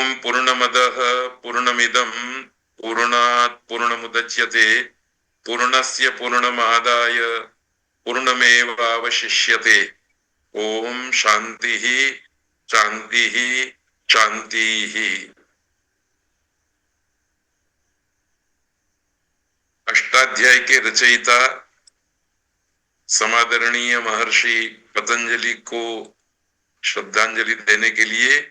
ओम पूर्णमदः पूर्णमिदं पूर्णात् पूर्णमुदच्यते पूर्णस्य पूर्णमादाय पूर्णमेवावशिष्यते। ओम शांति शांति शांति। अष्टाध्याय के रचयिता समादरणीय महर्षि पतंजलि को श्रद्धांजलि देने के लिए,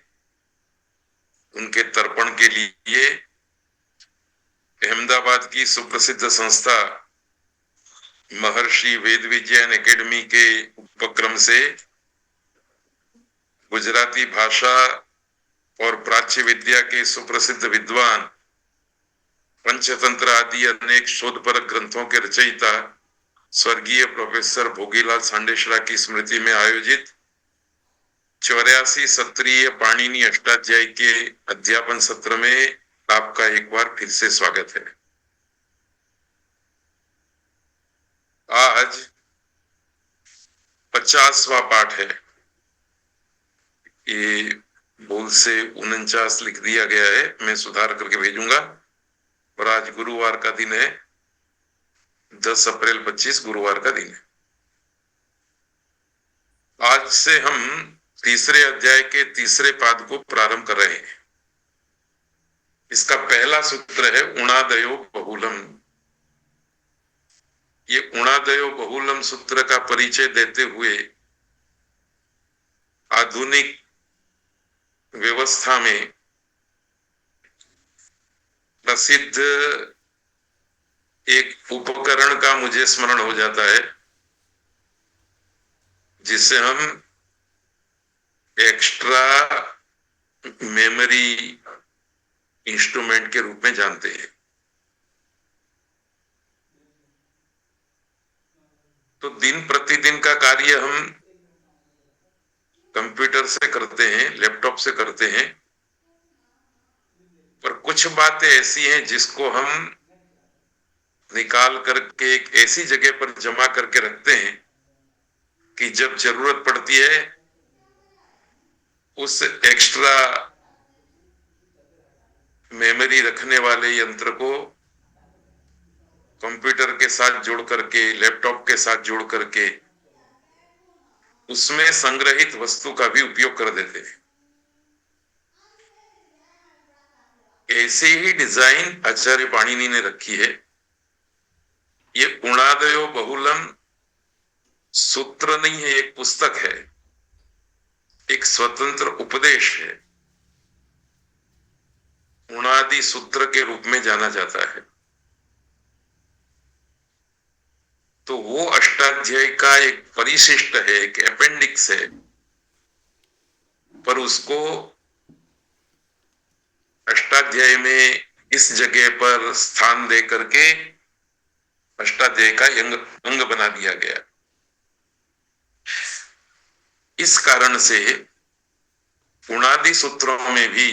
उनके तर्पण के लिए अहमदाबाद की सुप्रसिद्ध संस्था महर्षि वेद विज्ञान एकेडमी के उपक्रम से गुजराती भाषा और प्राच्य विद्या के सुप्रसिद्ध विद्वान, पंचतंत्र आदि अनेक शोधपरक ग्रंथों के रचयिता स्वर्गीय प्रोफेसर भोगीलाल सांडेश्वरा की स्मृति में आयोजित 84 सत्रीय पाणिनि अष्टाध्यायी के अध्यापन सत्र में आपका एक बार फिर से स्वागत है। आज 50वां पाठ है। ये भूल से 49 लिख दिया गया है, मैं सुधार करके भेजूंगा। और आज गुरुवार का दिन है, 10 अप्रैल 25 गुरुवार का दिन है। आज से हम तीसरे अध्याय के तीसरे पाद को प्रारंभ कर रहे हैं। इसका पहला सूत्र है उणादयो बहुलम। ये उणादयो बहुलम सूत्र का परिचय देते हुए आधुनिक व्यवस्था में प्रसिद्ध एक उपकरण का मुझे स्मरण हो जाता है, जिसे हम एक्स्ट्रा मेमोरी इंस्ट्रूमेंट के रूप में जानते हैं। तो दिन प्रतिदिन का कार्य हम कंप्यूटर से करते हैं, लैपटॉप से करते हैं, पर कुछ बातें ऐसी हैं जिसको हम निकाल करके एक ऐसी जगह पर जमा करके रखते हैं कि जब जरूरत पड़ती है उस एक्स्ट्रा मेमोरी रखने वाले यंत्र को कंप्यूटर के साथ जोड़ करके, लैपटॉप के साथ जोड़ करके उसमें संग्रहित वस्तु का भी उपयोग कर देते हैं। ऐसे ही डिजाइन आचार्य पाणिनि ने रखी है। ये उणादयो बहुलम सूत्र नहीं है, एक पुस्तक है, एक स्वतंत्र उपदेश है, उणादि सूत्र के रूप में जाना जाता है। तो वो अष्टाध्यायी का एक परिशिष्ट है, एक अपेंडिक्स है, पर उसको अष्टाध्यायी में इस जगह पर स्थान दे करके अष्टाध्यायी का अंग बना दिया गया। इस कारण से उणादि सूत्रों में भी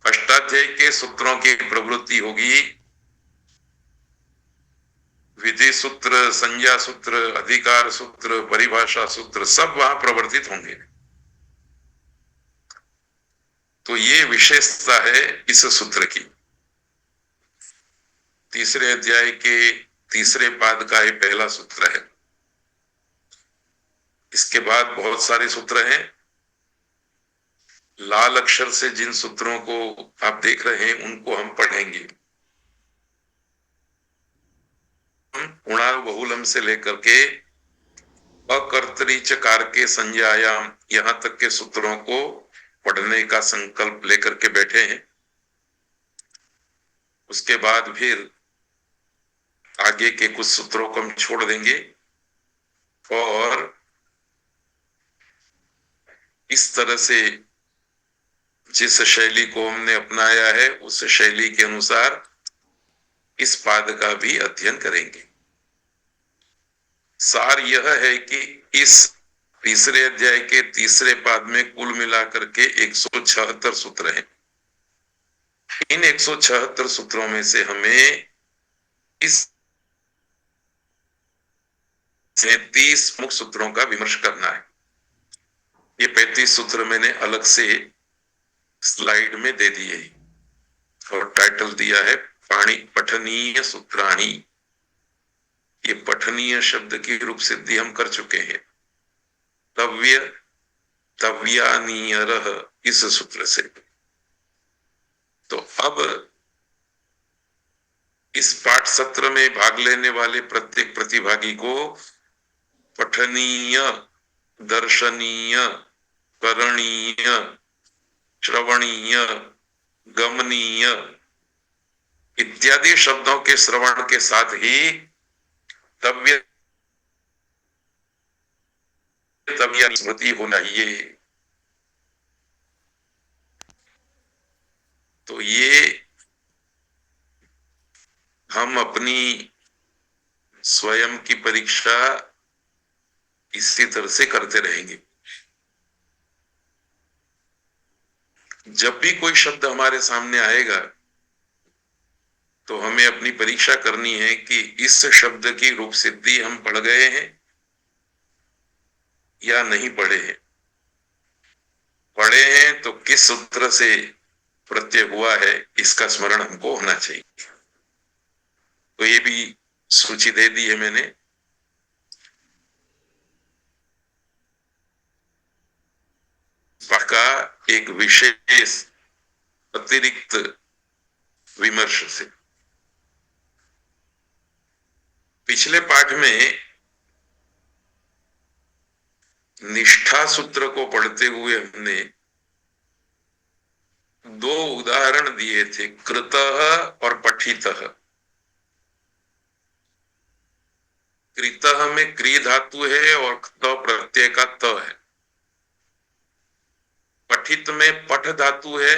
अष्टाध्यायी के सूत्रों की प्रवृत्ति होगी। विधि सूत्र, संज्ञा सूत्र, अधिकार सूत्र, परिभाषा सूत्र सब वहां प्रवर्तित होंगे। तो ये विशेषता है इस सूत्र की। तीसरे अध्याय के तीसरे पाद का ये पहला सूत्र है। इसके बाद बहुत सारे सूत्र हैं। लाल अक्षर से जिन सूत्रों को आप देख रहे हैं उनको हम पढ़ेंगे। उणाव बहुलम से लेकर के अकर्तरी चकार के संज्ञायाम यहां तक के सूत्रों को पढ़ने का संकल्प लेकर के बैठे हैं। उसके बाद फिर आगे के कुछ सूत्रों को हम छोड़ देंगे और इस तरह से जिस शैली को हमने अपनाया है उस शैली के अनुसार इस पाद का भी अध्ययन करेंगे। सार यह है कि इस तीसरे अध्याय के तीसरे पाद में कुल मिलाकर के 176 सूत्र हैं। इन 176 सूत्रों में से हमें इस 30 मुख्य सूत्रों का विमर्श करना है। ये 35 सूत्र मैंने अलग से स्लाइड में दे दिए और टाइटल दिया है पाणी पठनीय सूत्राणी। ये पठनीय शब्द की रूप सिद्धि हम कर चुके हैं, तव्य तव्यानीयरः इस सूत्र से। तो अब इस पाठ सत्र में भाग लेने वाले प्रत्येक प्रतिभागी को पठनीय, दर्शनीय, करणीय, श्रवणीय, गमनीय इत्यादि शब्दों के श्रवण के साथ ही तव्य तव्य स्मृति होना चाहिए। तो ये हम अपनी स्वयं की परीक्षा इसी तरह से करते रहेंगे। जब भी कोई शब्द हमारे सामने आएगा तो हमें अपनी परीक्षा करनी है कि इस शब्द की रूप सिद्धि हम पढ़ गए हैं या नहीं पढ़े हैं। पढ़े हैं तो किस सूत्र से प्रत्यय हुआ है इसका स्मरण हमको होना चाहिए। तो ये भी सूची दे दी है मैंने। का एक विशेष अतिरिक्त विमर्श से पिछले पाठ में निष्ठा सूत्र को पढ़ते हुए हमने दो उदाहरण दिए थे, कृतः और पठितः। कृतः में क्री धातु है और त प्रत्यय का त है। पठित में पठ धातु है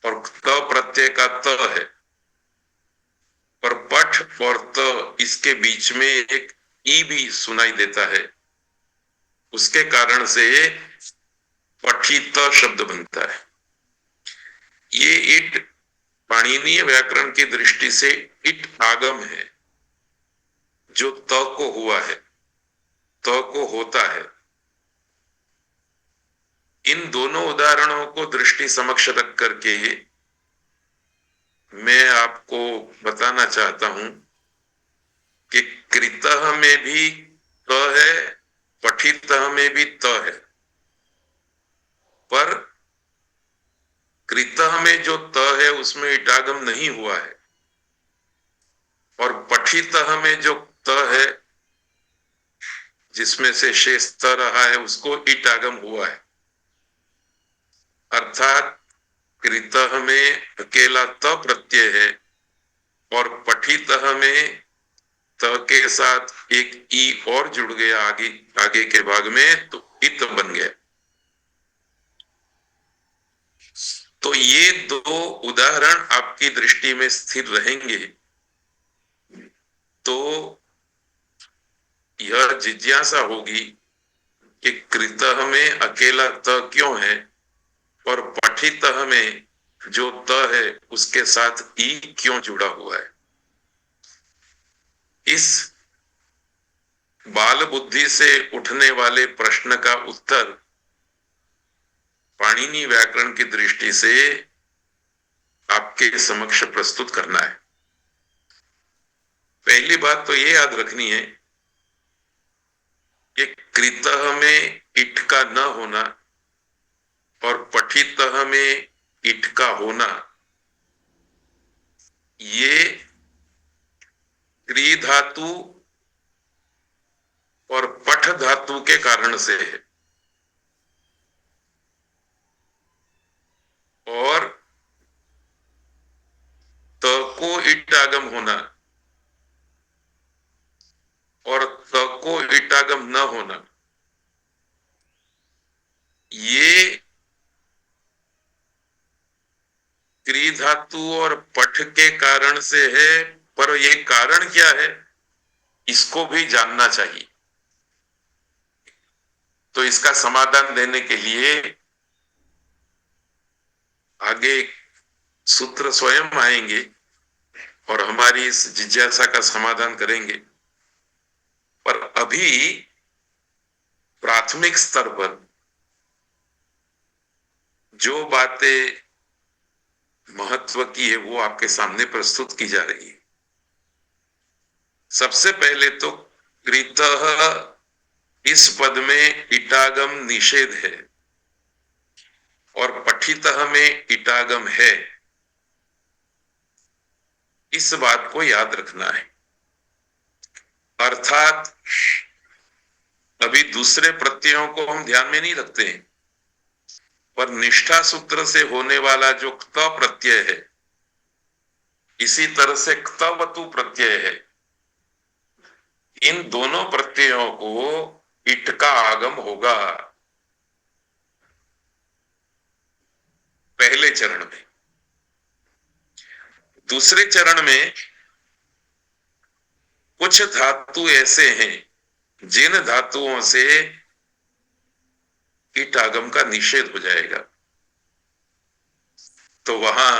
और त प्रत्यय का त है। पर पठ और त इसके बीच में एक ई भी सुनाई देता है, उसके कारण से पठित शब्द बनता है। ये इट पाणिनीय व्याकरण की दृष्टि से इट आगम है, जो त को हुआ है, त को होता है। इन दोनों उदाहरणों को दृष्टि समक्ष रख करके मैं आपको बताना चाहता हूं कि कृतः में भी त है, पठितः में भी त है। पर कृतः में जो त है उसमें इटागम नहीं हुआ है और पठितः में जो त है जिसमें से शेष त रहा है उसको इटागम हुआ है। अर्थात कृतः में अकेला त प्रत्यय है और पठितः में त के साथ एक ई और जुड़ गया आगे के भाग में, तो इत बन गया। तो ये दो उदाहरण आपकी दृष्टि में स्थिर रहेंगे तो यह जिज्ञासा होगी कि कृतः में अकेला त क्यों है और पठितः में जो त है उसके साथ ई क्यों जुड़ा हुआ है। इस बाल बुद्धि से उठने वाले प्रश्न का उत्तर पाणिनी व्याकरण की दृष्टि से आपके समक्ष प्रस्तुत करना है। पहली बात तो ये याद रखनी है कि कृतः में इठ का न होना और पठितः में इठ का होना ये क्री धातु और पठ धातु के कारण से है। और त को इट आगम होना और त को इट आगम न होना ये क्री धातु और पठ के कारण से है। पर ये कारण क्या है इसको भी जानना चाहिए। तो इसका समाधान देने के लिए आगे सूत्र स्वयं आएंगे और हमारी इस जिज्ञासा का समाधान करेंगे। पर अभी प्राथमिक स्तर पर जो बातें महत्व की है वो आपके सामने प्रस्तुत की जा रही है। सबसे पहले तो कृतः इस पद में इटागम निषेध है और पठितः में इटागम है, इस बात को याद रखना है। अर्थात अभी दूसरे प्रत्ययों को हम ध्यान में नहीं रखते हैं, पर निष्ठा सूत्र से होने वाला जो क्त प्रत्यय है, इसी तरह से क्तवतु प्रत्यय है, इन दोनों प्रत्ययों को इट का आगम होगा पहले चरण में। दूसरे चरण में कुछ धातु ऐसे हैं जिन धातुओं से इट आगम का निषेध हो जाएगा, तो वहां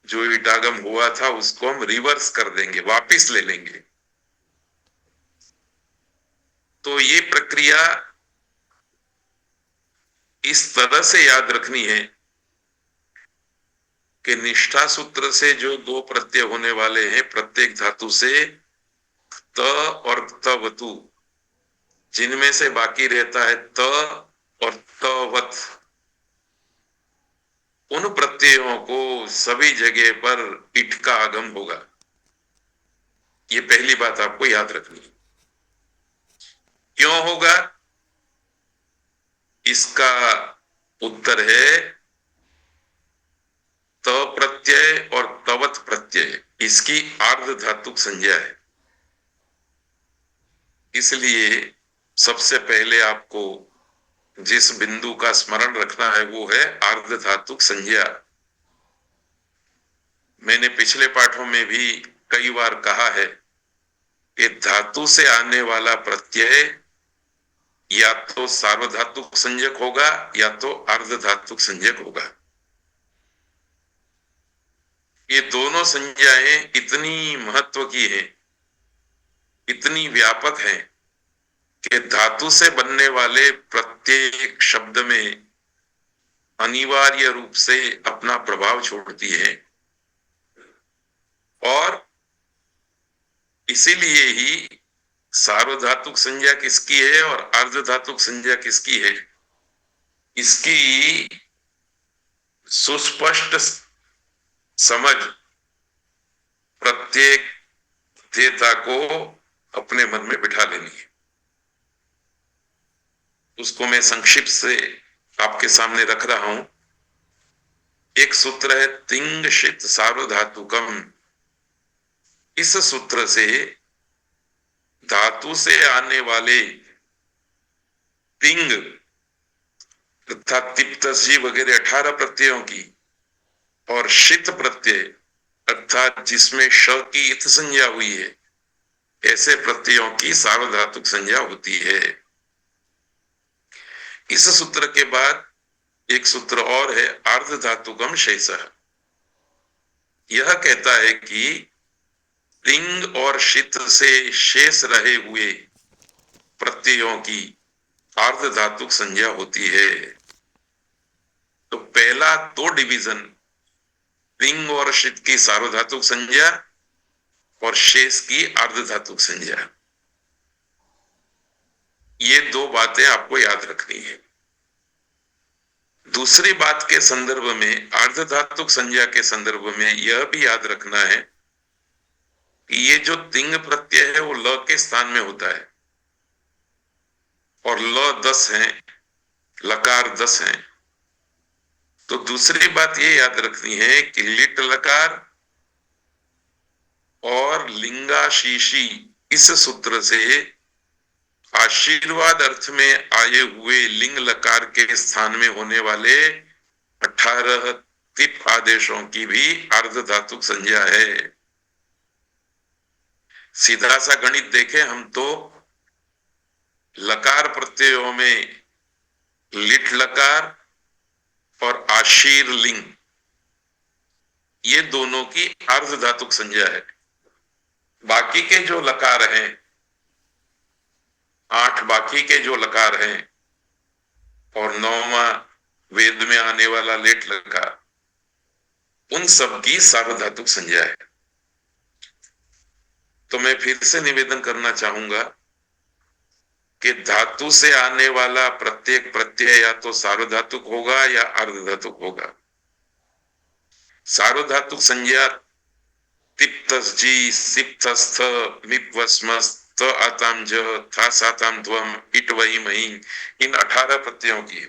जो इट आगम हुआ था उसको हम रिवर्स कर देंगे, वापिस ले लेंगे। तो ये प्रक्रिया इस तरह से याद रखनी है कि निष्ठा सूत्र से जो दो प्रत्यय होने वाले हैं, प्रत्येक धातु से त और तवतु, जिनमें से बाकी रहता है त और तवत, उन प्रत्ययों को सभी जगह पर इट का आगम होगा। ये पहली बात आपको याद रखनी है। क्यों होगा? इसका उत्तर है त प्रत्यय और तवत प्रत्यय, इसकी आर्ध धातुक संज्ञा है। इसलिए सबसे पहले आपको जिस बिंदु का स्मरण रखना है वो है आर्ध धातुक संज्ञा। मैंने पिछले पाठों में भी कई बार कहा है कि धातु से आने वाला प्रत्यय या तो सार्वधातुक संज्ञक होगा या तो अर्ध धातुक संज्ञक होगा। ये दोनों संज्ञाएं इतनी महत्व की हैं, इतनी व्यापक हैं कि धातु से बनने वाले प्रत्येक शब्द में अनिवार्य रूप से अपना प्रभाव छोड़ती है। और इसीलिए ही सार्वधातुक संज्ञा किसकी है और अर्धधातुक संज्ञा किसकी है, इसकी सुस्पष्ट समझ प्रत्येक देवता को अपने मन में बिठा लेनी है। उसको मैं संक्षिप्त से आपके सामने रख रहा हूं। एक सूत्र है तिंग शित सार्वधातुकम। इस सूत्र से धातु से आने वाले तिंग तथा तिप्तसी वगैरह 18 प्रत्ययों की और शित प्रत्यय अर्थात जिसमें श की इत संज्ञा हुई है, ऐसे प्रत्ययों की सार्वधातुक संज्ञा होती है। इस सूत्र के बाद एक सूत्र और है अर्ध धातुकम शेषः। यह कहता है कि तिंग और शित से शेष रहे हुए प्रत्ययों की अर्ध धातुक संज्ञा होती है। तो पहला दो डिवीजन, तिंग और शित की सार्वधातुक संज्ञा और शेष की अर्ध धातुक संज्ञा, ये दो बातें आपको याद रखनी है। दूसरी बात के संदर्भ में, अर्ध धातुक संज्ञा के संदर्भ में यह भी याद रखना है कि ये जो तिंग प्रत्यय है वो ल के स्थान में होता है और ल 10 है, लकार 10 है। तो दूसरी बात ये याद रखनी है कि लिट लकार और लिंगाशीशी इस सूत्र से आशीर्वाद अर्थ में आए हुए लिंग लकार के स्थान में होने वाले 18 तिप आदेशों की भी अर्ध धातुक संज्ञा है। सीधा सा गणित देखें हम तो लकार प्रत्ययों में लिट लकार और आशीर लिंग, ये दोनों की अर्ध धातुक संज्ञा है। बाकी के जो लकार हैं, 8 बाकी के जो लकार हैं, और 9वां वेद में आने वाला लेट लकार, उन सब की सार्वधातुक संज्ञा है। तो मैं फिर से निवेदन करना चाहूंगा कि धातु से आने वाला प्रत्येक प्रत्यय या तो सार्वधातुक होगा या अर्धधातुक होगा। सार्वधातुक संज्ञा तिप्तस्जी, सिप्तस्थ, मिप्वस्मस्त, आताम ज, था साताम ध्वम, इट वही मही, इन 18 प्रत्ययों की है।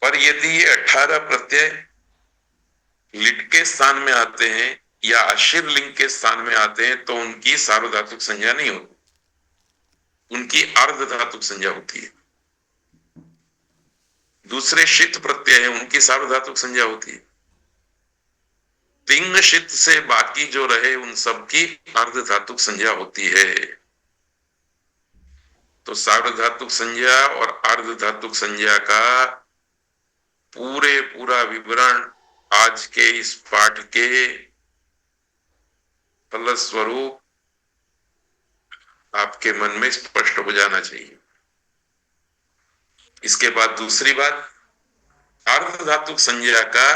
पर यदि ये 18 प्रत्यय लिट के स्थान में आते हैं या आशीर लिंग के स्थान में आते हैं तो उनकी सार्वधातुक संज्ञा नहीं होती, उनकी अर्धधातुक संज्ञा होती है। दूसरे शित प्रत्यय है, उनकी सार्वधातुक संज्ञा होती है। तिंग शित से बाकी जो रहे उन सबकी अर्धधातुक संज्ञा होती है। तो सार्वधातुक संज्ञा और अर्धधातुक संज्ञा का पूरा विवरण आज के इस पाठ के फलस्वरूप आपके मन में स्पष्ट हो जाना चाहिए। इसके बाद दूसरी बात, अर्धधातुक संज्ञा का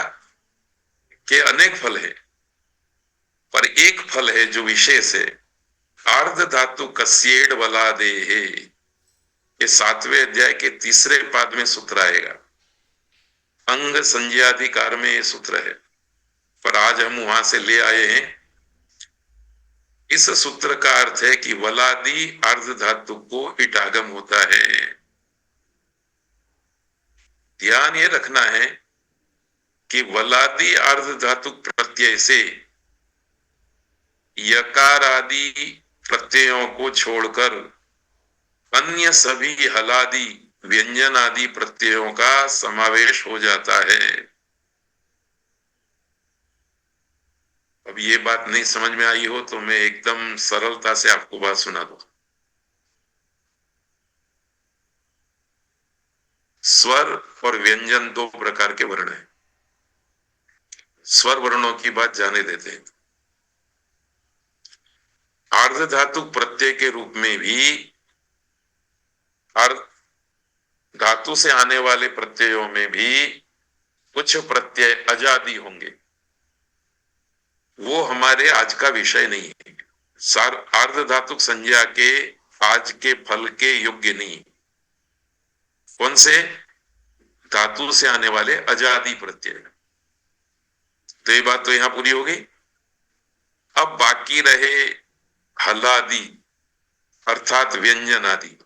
के अनेक फल है, पर एक फल है जो विशेष है। अर्धधातु कस्येड वलादे है, ये 7वें अध्याय के 3रे पाद में सूत्र आएगा। अंग संज्ञाधिकार में ये सूत्र है, पर आज हम वहां से ले आए हैं। इस सूत्र का अर्थ है कि वलादी अर्धधातु को इटागम होता है। ध्यान ये रखना है कि वलादी अर्धधातुक प्रत्यय से यकार आदि प्रत्ययों को छोड़कर अन्य सभी हलादि व्यंजन आदि प्रत्ययों का समावेश हो जाता है। अब ये बात नहीं समझ में आई हो तो मैं एकदम सरलता से आपको बात सुना दूं। स्वर और व्यंजन 2 प्रकार के वर्ण हैं। स्वर वर्णों की बात जाने देते हैं। अर्धधातुक प्रत्यय के रूप में भी धातु से आने वाले प्रत्ययों में भी कुछ प्रत्यय अजादि होंगे, वो हमारे आज का विषय नहीं है। अर्धधातुक संज्ञा के आज के फल के योग्य नहीं। कौन से? धातु से आने वाले अजादि प्रत्यय। तो ये बात तो यहां पूरी हो गई। अब बाकी रहे हलादि अर्थात व्यंजन आदि।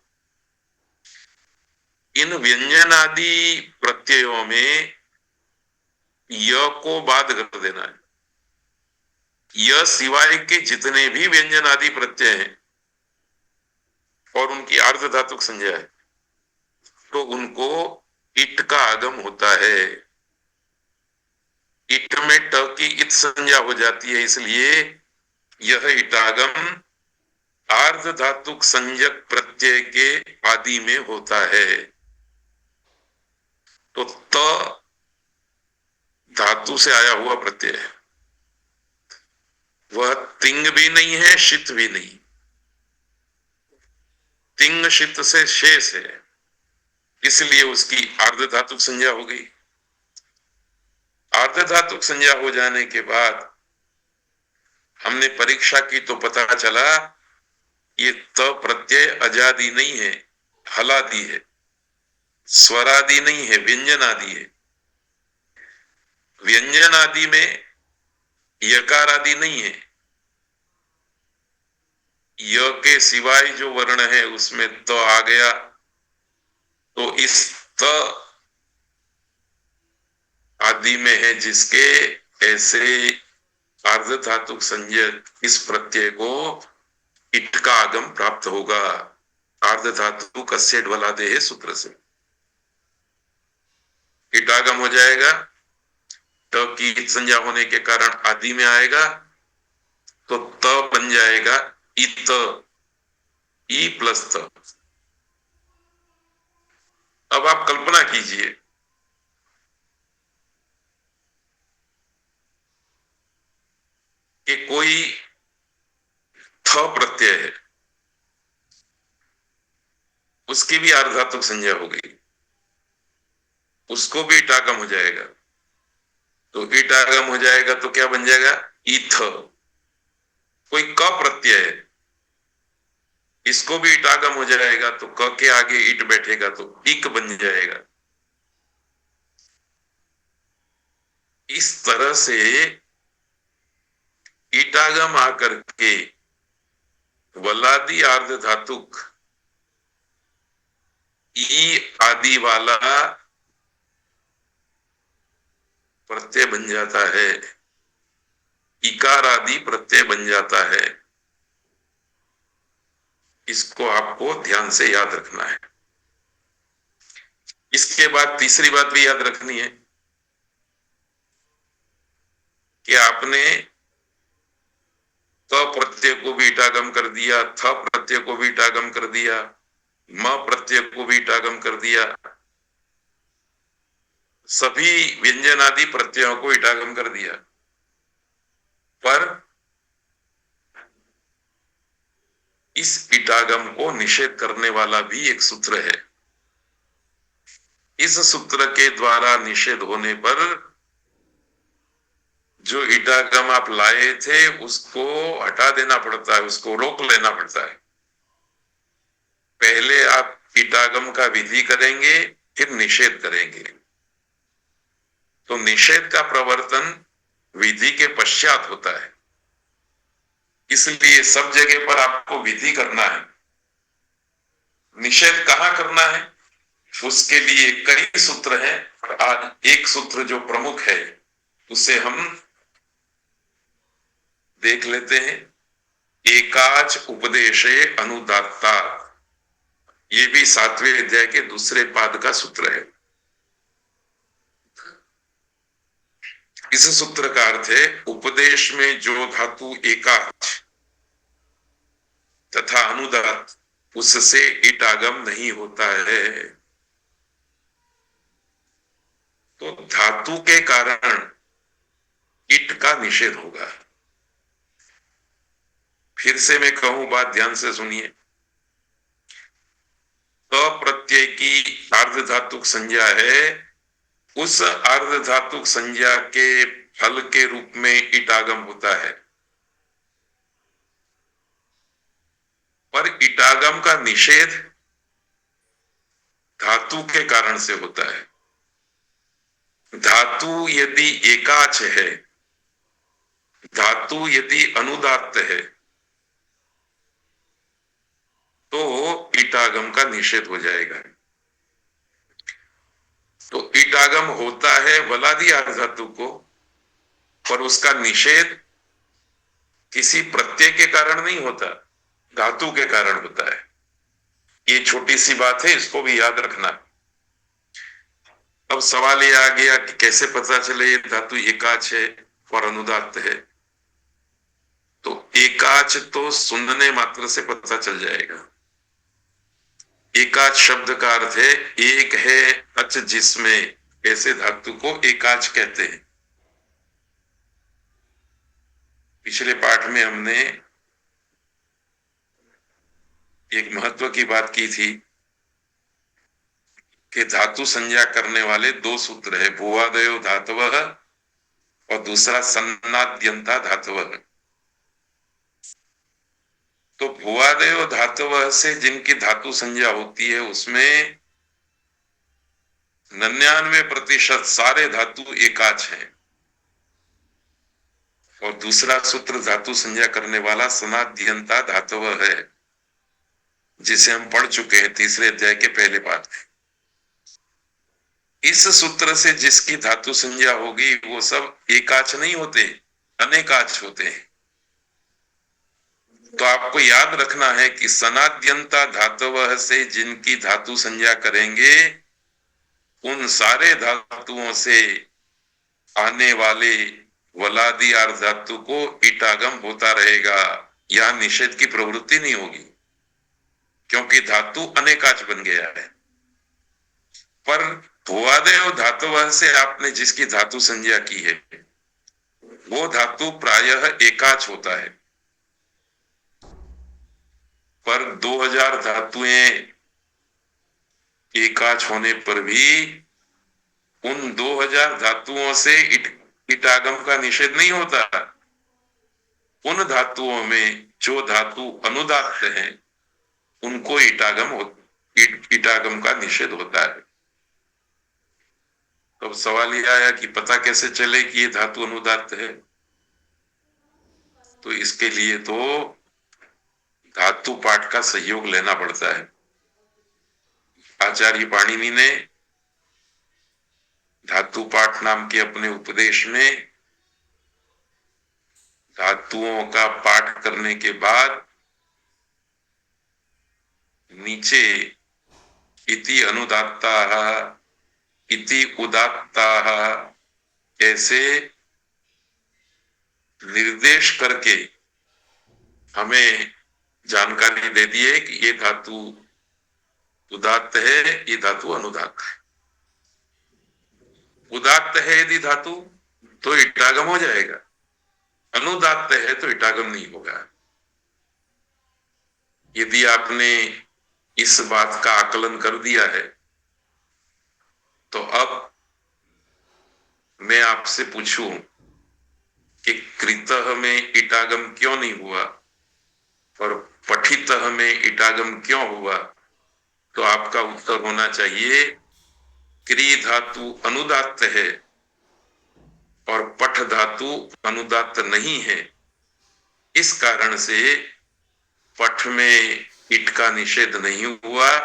इन व्यंजन आदि प्रत्ययों में य को बाद कर देना है। य सिवाय के जितने भी व्यंजन आदि प्रत्यय हैं और उनकी अर्धधातुक संज्ञा है तो उनको इट का आगम होता है। इट में ट की इत संज्ञा हो जाती है, इसलिए यह इटागम अर्धधातुक संज्ञक प्रत्यय के आदि में होता है। तो त धातु से आया हुआ प्रत्यय है, वह तिंग भी नहीं है, शित भी नहीं। तिंग शित से शेष है, इसलिए उसकी अर्धधातुक संज्ञा हो गई। अर्धधातुक संज्ञा हो जाने के बाद हमने परीक्षा की तो पता चला ये त प्रत्यय अजादि नहीं है, हलादि है। स्वरादि नहीं है, व्यंजन आदि है। व्यंजन आदि में यकार आदि नहीं है। य के सिवाय जो वर्ण है उसमें त आ गया, तो इस त आदि में है जिसके ऐसे अर्धधातुक संज्ञक इस प्रत्यय को इट का आगम प्राप्त होगा। अर्धधातु कस्येड वलादे है सूत्र से इट आगम हो जाएगा। त की इत संज्ञा होने के कारण आदि में आएगा तो त बन जाएगा इत, ई प्लस त। अब आप कल्पना कीजिए कि कोई थ प्रत्यय है उसकी भी आर्धातुक संज्ञा हो गई, उसको भी ईटागम हो जाएगा। तो ईटागम हो जाएगा तो क्या बन जाएगा? ईथ। कोई क प्रत्यय है, इसको भी ईटागम हो जाएगा तो क के आगे ईट बैठेगा तो इक बन जाएगा। इस तरह से ईटागम आकर के वलादी आर्ध धातुक ई आदि वाला प्रत्यय बन जाता है, इकार आदि प्रत्यय बन जाता है। इसको आपको ध्यान से याद रखना है। इसके बाद तीसरी बात भी याद रखनी है कि आपने त प्रत्यय को भी ईटागम कर दिया, थ प्रत्यय को भी ईटागम कर दिया, म प्रत्यय को भी ईटागम कर दिया, सभी व्यंजन आदि प्रत्ययों को ईटागम कर दिया। पर इस ईटागम को निषेध करने वाला भी एक सूत्र है। इस सूत्र के द्वारा निषेध होने पर जो ईटागम आप लाए थे उसको हटा देना पड़ता है, उसको रोक लेना पड़ता है। पहले आप ईटागम का विधि करेंगे, फिर निषेध करेंगे। तो निषेध का प्रवर्तन विधि के पश्चात होता है, इसलिए सब जगह पर आपको विधि करना है। निषेध कहां करना है उसके लिए कई सूत्र हैं, और आज एक सूत्र जो प्रमुख है उसे हम देख लेते हैं। एकाच उपदेशे अनुदात्ता, ये भी 7वें अध्याय के दूसरे पाद का सूत्र है। इस सूत्र का अर्थ है उपदेश में जो धातु एकाच तथा अनुदात उससे ईटागम नहीं होता है, तो धातु के कारण ईट का निषेध होगा। फिर से मैं कहूं, बात ध्यान से सुनिए। क प्रत्यय की आर्ध धातुक संज्ञा है, उस आर्ध धातुक संज्ञा के फल के रूप में ईटागम होता है, पर ईटागम का निषेध धातु के कारण से होता है। धातु यदि एकाच है, धातु यदि अनुदात्त है, तो ईटागम का निषेध हो जाएगा। तो ईटागम होता है वलादी आर्ध धातु को, पर उसका निषेध किसी प्रत्यय के कारण नहीं होता, धातु के कारण होता है। ये छोटी सी बात है, इसको भी याद रखना। अब सवाल ये आ गया कि कैसे पता चले ये धातु एकाच है और अनुदात्त है। तो एकाच तो सुनने मात्र से पता चल जाएगा। एकाच शब्द का अर्थ है एक है अच जिसमें, ऐसे धातु को एकाच कहते हैं। पिछले पाठ में हमने एक महत्व की बात की थी कि धातु संज्ञा करने वाले दो सूत्र है, भुवादयो धातवः और दूसरा सन्नाद्यंता धातवः। तो भुवादयो धातवः से जिनकी धातु संज्ञा होती है उसमें 99% सारे धातु एकाच हैं, और दूसरा सूत्र धातु संज्ञा करने वाला सनाद्यंता धातवः है, जिसे हम पढ़ चुके हैं तीसरे अध्याय के पहले पाठ में। इस सूत्र से जिसकी धातु संज्ञा होगी वो सब एकाच नहीं होते, अनेकाच होते हैं। तो आपको याद रखना है कि सनाद्यंता धातवः से जिनकी धातु संज्ञा करेंगे उन सारे धातुओं से आने वाले वलादी आर्ध धातु को ईटागम होता रहेगा, या निषेध की प्रवृत्ति नहीं होगी, क्योंकि धातु अनेकाच बन गया है। पर भुवादयो धातुवः से आपने जिसकी धातु संज्ञा की है वो धातु प्रायः एकाच होता है, पर 2000 धातुएं एकाच होने पर भी उन 2000 धातुओं से ईटागम का निषेध नहीं होता। उन धातुओं में जो धातु अनुदात्त हैं उनको ईटागम का निषेध होता है। तो अब सवाल यह आया कि पता कैसे चले कि ये धातु अनुदात्त है। तो इसके लिए तो धातु पाठ का सहयोग लेना पड़ता है। आचार्य पाणिनि ने धातु पाठ नाम के अपने उपदेश में धातुओं का पाठ करने के बाद नीचे इति अनुदात्ता इति उदात्ता ऐसे निर्देश करके हमें जानकारी दे दी है कि ये धातु उदात्त है, ये धातु अनुदात्त है। उदात्त है यदि धातु तो ईटागम हो जाएगा, अनुदात्त है तो ईटागम नहीं होगा। यदि आपने इस बात का आकलन कर दिया है तो अब मैं आपसे पूछूं कि कृतः में ईटागम क्यों नहीं हुआ और पठितः में ईटागम क्यों हुआ, तो आपका उत्तर होना चाहिए क्री धातु अनुदात्त है और पठ धातु अनुदात्त नहीं है। इस कारण से पठ में ईट का निषेध नहीं हुआ।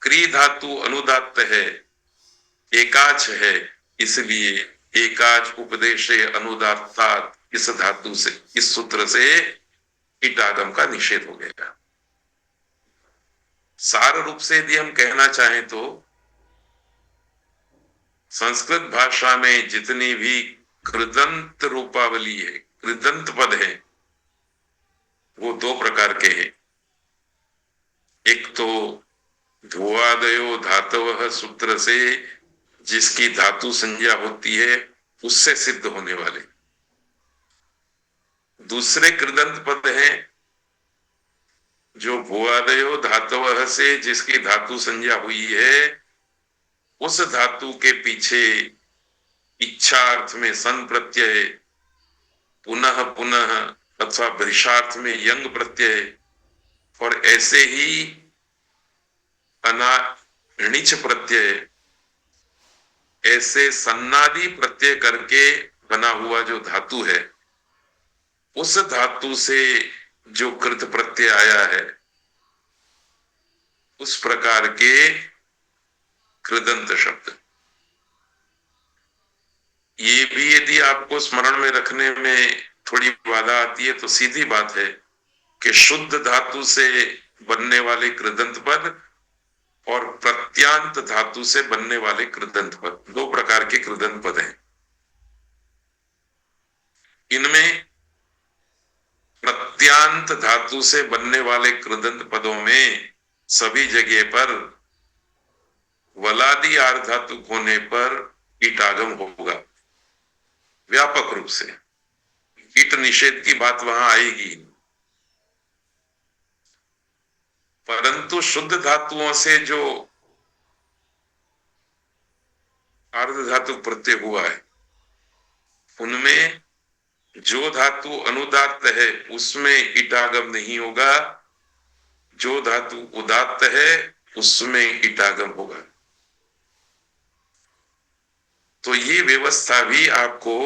क्री धातु अनुदात्त है, एकाच है, इसलिए एकाच उपदेशे अनुदात्तात् इस धातु से, इस सूत्र से ईटागम का निषेध हो गया। सार रूप से यदि हम कहना चाहें तो संस्कृत भाषा में जितनी भी कृदंत रूपावली है, कृदंत पद है, वो दो प्रकार के हैं। एक तो भुवादयो धातवः सूत्र से जिसकी धातु संज्ञा होती है उससे सिद्ध होने वाले। दूसरे कृदंत पद हैं जो भुवादयो धातवः से जिसकी धातु संज्ञा हुई है उस धातु के पीछे इच्छा अर्थ में सन प्रत्यय, पुनः पुनः अथवा भृशार्थ में यंग प्रत्यय, और ऐसे ही अनाणिच प्रत्यय, ऐसे सन्नादि प्रत्यय करके बना हुआ जो धातु है उस धातु से जो कृत प्रत्यय आया है उस प्रकार के कृदंत शब्द। ये भी यदि आपको स्मरण में रखने में थोड़ी बाधा आती है तो सीधी बात है कि शुद्ध धातु से बनने वाले कृदंत पद और प्रत्यांत धातु से बनने वाले कृदंत पद, दो प्रकार के कृदंत पद हैं। इनमें प्रत्यांत धातु से बनने वाले कृदंत पदों में सभी जगह पर वलादि आर्ध धातु होने पर ईटागम होगा व्यापक रूप से। ईट निषेध की बात वहां आएगी, परंतु शुद्ध धातुओं से जो आर्ध धातु प्रत्यय हुआ है उनमें जो धातु अनुदात्त है उसमें ईटागम नहीं होगा, जो धातु उदात्त है उसमें ईटागम होगा। तो ये व्यवस्था भी आपको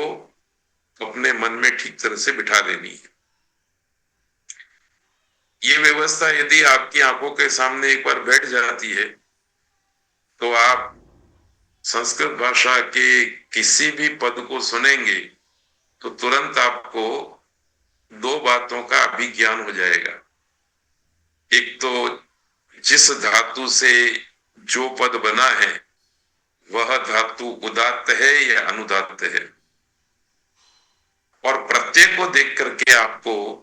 अपने मन में ठीक तरह से बिठा देनी है। ये व्यवस्था यदि आपकी आंखों के सामने एक बार बैठ जाती है तो आप संस्कृत भाषा के किसी भी पद को सुनेंगे तो तुरंत आपको दो बातों का अभिज्ञान हो जाएगा। एक तो जिस धातु से जो पद बना है वह धातु उदात्त है या अनुदात्त है, और प्रत्यय को देख करके आपको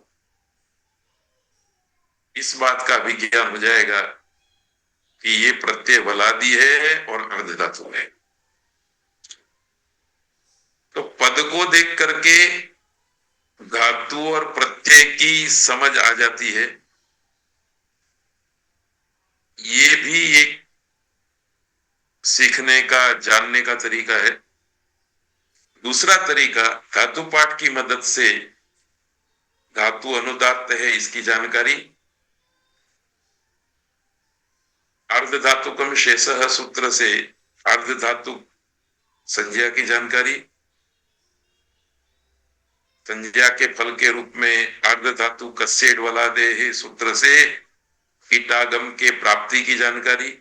इस बात का अभिज्ञान हो जाएगा कि ये प्रत्यय वलादी है और अर्ध धातु है। तो पद को देख करके धातु और प्रत्यय की समझ आ जाती है। ये भी एक सीखने का, जानने का तरीका है। दूसरा तरीका, धातु पाठ की मदद से धातु अनुदात्त है इसकी जानकारी, अर्ध धातुकम शेषः सूत्र से अर्ध धातु संज्ञा की जानकारी, संज्ञा के फल के रूप में अर्ध धातु कस्येड वलादेः सूत्र से ईटागम के प्राप्ति की जानकारी,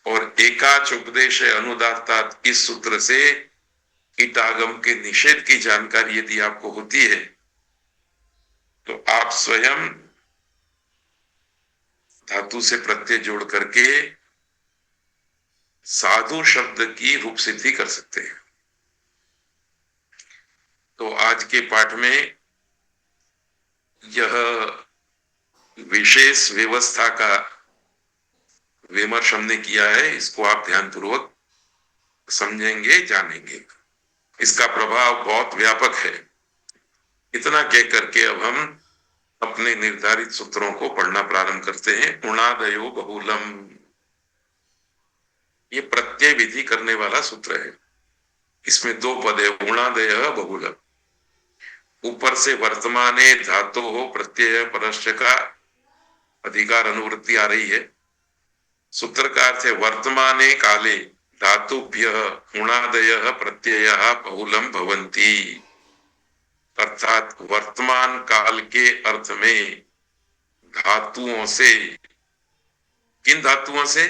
और एकाच उपदेश अनुदात्तात् इस सूत्र से ईटागम के निषेध की जानकारी यदि आपको होती है तो आप स्वयं धातु से प्रत्यय जोड़ करके साधु शब्द की रूप सिद्धि कर सकते हैं। तो आज के पाठ में यह विशेष व्यवस्था का विमर्श हमने किया है, इसको आप ध्यानपूर्वक समझेंगे, जानेंगे। इसका प्रभाव बहुत व्यापक है। इतना कह करके अब हम अपने निर्धारित सूत्रों को पढ़ना प्रारंभ करते हैं। उणादयो बहुलम, ये प्रत्यय विधि करने वाला सूत्र है। इसमें दो पद है, उणादय बहुलम। ऊपर से वर्तमाने धातु हो प्रत्यय परश्च का अधिकार अनुवृत्ति आ रही है। सूत्र का अर्थ है वर्तमाने काले धातुभ्यः उणादयः प्रत्ययः बहुलम भवन्ति, अर्थात वर्तमान काल के अर्थ में धातुओं से, किन धातुओं से,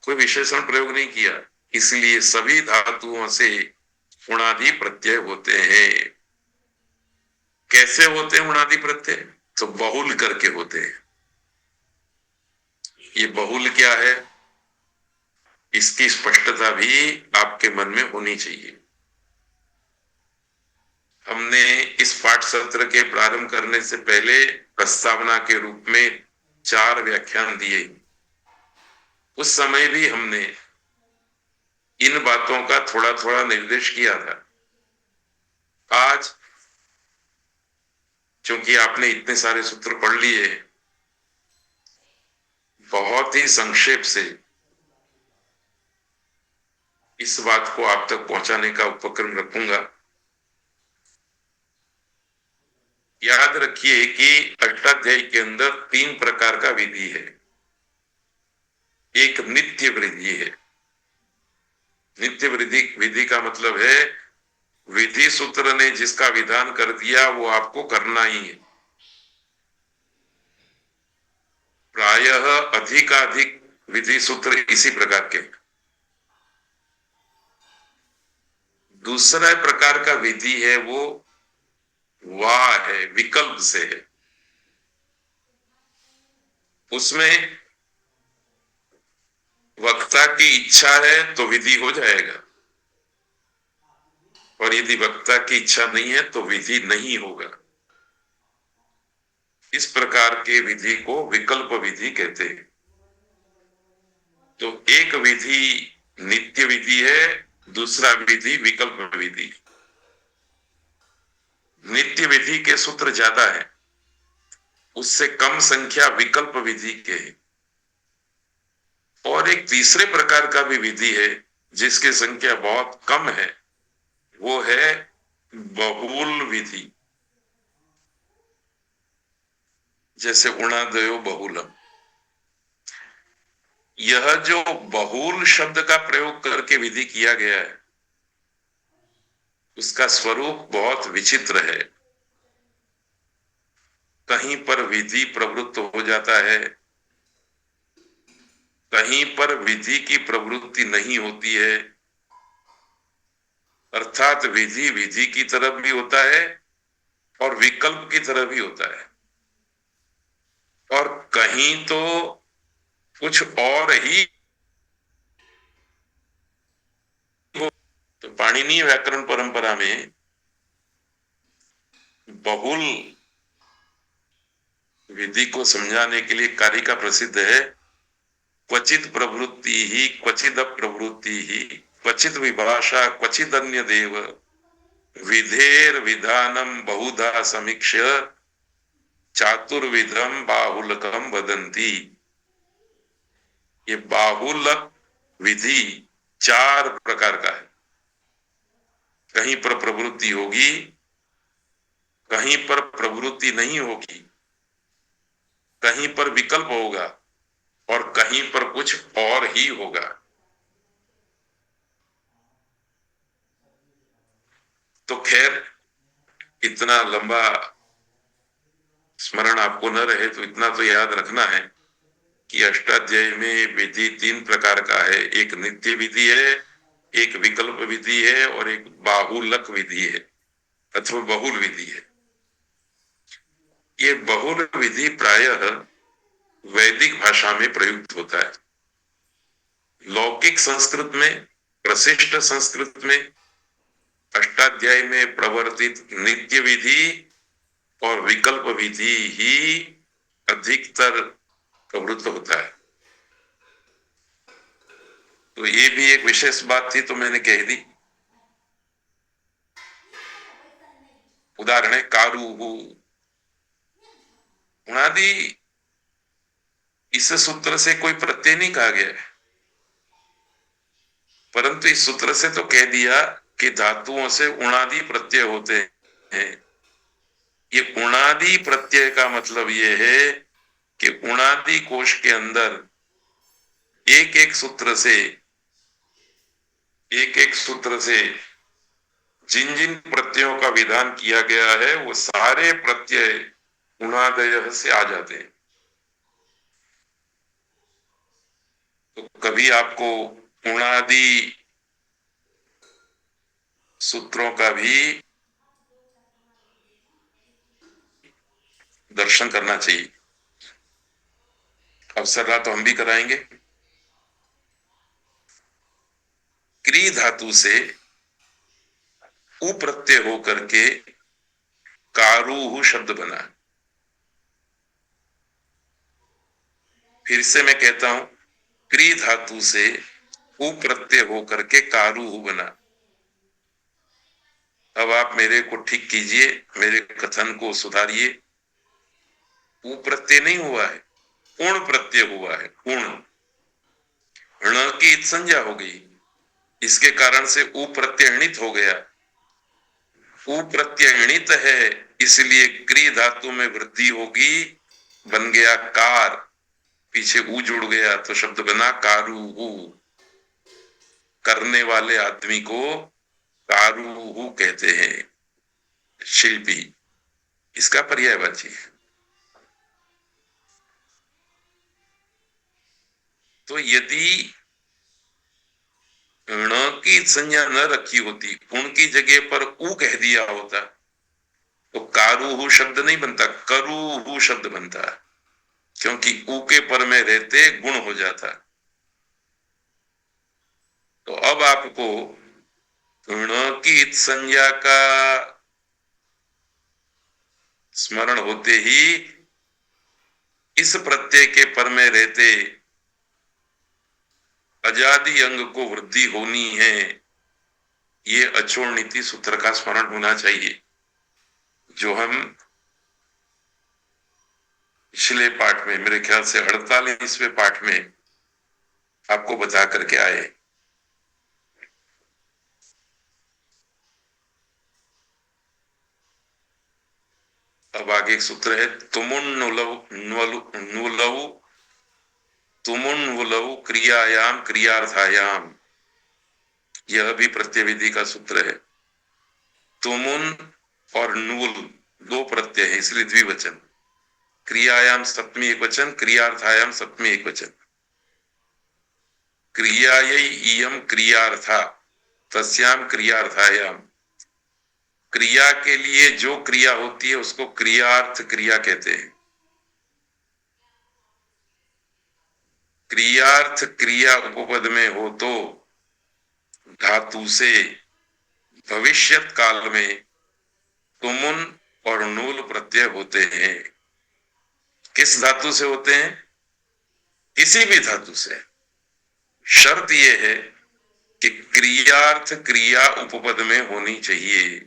कोई विशेषण प्रयोग नहीं किया, इसलिए सभी धातुओं से उणादि प्रत्यय होते हैं। कैसे होते हैं उणादि प्रत्यय? तो बहुल करके होते हैं। ये बहुल क्या है, इसकी स्पष्टता भी आपके मन में होनी चाहिए। हमने इस पाठ सत्र के प्रारंभ करने से पहले प्रस्तावना के रूप में 4 व्याख्यान दिए। उस समय भी हमने इन बातों का थोड़ा थोड़ा निर्देश किया था। आज क्योंकि आपने इतने सारे सूत्र पढ़ लिए, बहुत ही संक्षेप से इस बात को आप तक पहुंचाने का उपक्रम रखूंगा। याद रखिए कि अष्टाध्यायी के अंदर 3 प्रकार का विधि है। एक नित्य वृद्धि है। नित्य वृद्धि विधि का मतलब है विधि सूत्र ने जिसका विधान कर दिया वो आपको करना ही है। प्रायः अधिकाधिक विधि सूत्र इसी प्रकार के। दूसरा प्रकार का विधि है वो वाह है, विकल्प से है। उसमें वक्ता की इच्छा है तो विधि हो जाएगा, और यदि वक्ता की इच्छा नहीं है तो विधि नहीं होगा। इस प्रकार के विधि को विकल्प विधि कहते हैं। तो एक विधि नित्य विधि है, दूसरा विधि विकल्प विधि। नित्य विधि के सूत्र ज्यादा है, उससे कम संख्या विकल्प विधि के है। और एक तीसरे प्रकार का भी विधि है जिसकी संख्या बहुत कम है, वो है बहुल विधि। जैसे उणादयो बहुलम, यह जो बहुल शब्द का प्रयोग करके विधि किया गया है उसका स्वरूप बहुत विचित्र है। कहीं पर विधि प्रवृत्त हो जाता है, कहीं पर विधि की प्रवृत्ति नहीं होती है। अर्थात विधि विधि की तरफ भी होता है और विकल्प की तरफ भी होता है, और कहीं तो कुछ और ही हो। तो पाणिनीय व्याकरण परंपरा में बहुल विधि को समझाने के लिए कारिका प्रसिद्ध है। क्वचित प्रवृत्ति ही क्वचिद प्रवृत्ति ही क्वचित विभाषा क्वचिद अन्य देव विधेर विधानम बहुधा समीक्ष्य चातुर्विधम बाहुलकम वदंती। ये बाहुलक विधि चार प्रकार का है। कहीं पर प्रवृत्ति होगी, कहीं पर प्रवृत्ति नहीं होगी, कहीं पर विकल्प होगा और कहीं पर कुछ और ही होगा। तो खैर, इतना लंबा स्मरण आपको न रहे तो इतना तो याद रखना है कि अष्टाध्यायी में विधि तीन प्रकार का है। एक नित्य विधि है, एक विकल्प विधि है और एक बाहुलक विधि है अथवा बहुल विधि है। ये बहुल विधि प्रायः वैदिक भाषा में प्रयुक्त होता है। लौकिक संस्कृत में, प्रशिष्ट संस्कृत में अष्टाध्यायी में प्रवर्तित नित्य विधि और विकल्प विधि ही अधिकतर प्रवृत्त होता है। तो ये भी एक विशेष बात थी तो मैंने कह दी। उदाहरण है कारुहु। उणादि इस सूत्र से कोई प्रत्यय नहीं कहा गया है, परंतु इस सूत्र से तो कह दिया कि धातुओं से उणादि प्रत्यय होते हैं। ये उणादि प्रत्यय का मतलब ये है कि उणादि कोश के अंदर एक एक सूत्र से जिन जिन प्रत्ययों का विधान किया गया है वो सारे प्रत्यय उणादय से आ जाते हैं। तो कभी आपको उणादि सूत्रों का भी दर्शन करना चाहिए। अवसर रहा तो हम भी कराएंगे। क्री धातु से उ प्रत्यय होकर के कारुहु शब्द बना। फिर से मैं कहता हूं, क्री धातु से उ प्रत्यय होकर के कारुहु बना। अब आप मेरे को ठीक कीजिए, मेरे कथन को सुधारिए। उ प्रत्यय नहीं हुआ है, उण प्रत्यय हुआ है। उण ण की इत संज्ञा हो गई, इसके कारण से उ प्रत्ययणित हो गया। उ प्रत्ययणित है, इसलिए क्री धातु में वृद्धि होगी, बन गया कार। पीछे उ जुड़ गया तो शब्द बना कारुहु। करने वाले आदमी को कारुहु कहते हैं, शिल्पी। इसका पर्यायवाची। तो यदि ण की संज्ञा न रखी होती, उनकी जगह पर उ कह दिया होता तो कारुहु शब्द नहीं बनता, करुहु शब्द बनता, क्योंकि उ के पर में रहते गुण हो जाता। तो अब आपको ण की संज्ञा का स्मरण होते ही इस प्रत्यय के पर में रहते अजादि अंग को वृद्धि होनी है, ये अचोड़ नीति सूत्र का स्मरण होना चाहिए, जो हम पिछले पाठ में, मेरे ख्याल से 48वें पाठ में आपको बता करके आए। अब आगे एक सूत्र है, तुमुन्नुलव क्रियायाम क्रियार्थायाम। यह भी प्रत्यय विधि का सूत्र है। तुमुन और नूल दो प्रत्यय है, इसलिए द्विवचन। क्रियायाम सप्तमी एक वचन, क्रियार्थायाम सप्तमी एक वचन। क्रियायै इयम क्रियार्था, तस्याम क्रियार्थायाम। क्रिया के लिए जो क्रिया होती है उसको क्रियार्थ क्रिया कहते हैं। क्रियार्थ क्रिया उपपद में हो तो धातु से भविष्यत काल में तुमुन और नूल प्रत्यय होते हैं। किस धातु से होते हैं? किसी भी धातु से। शर्त यह है कि क्रियार्थ क्रिया उपपद में होनी चाहिए।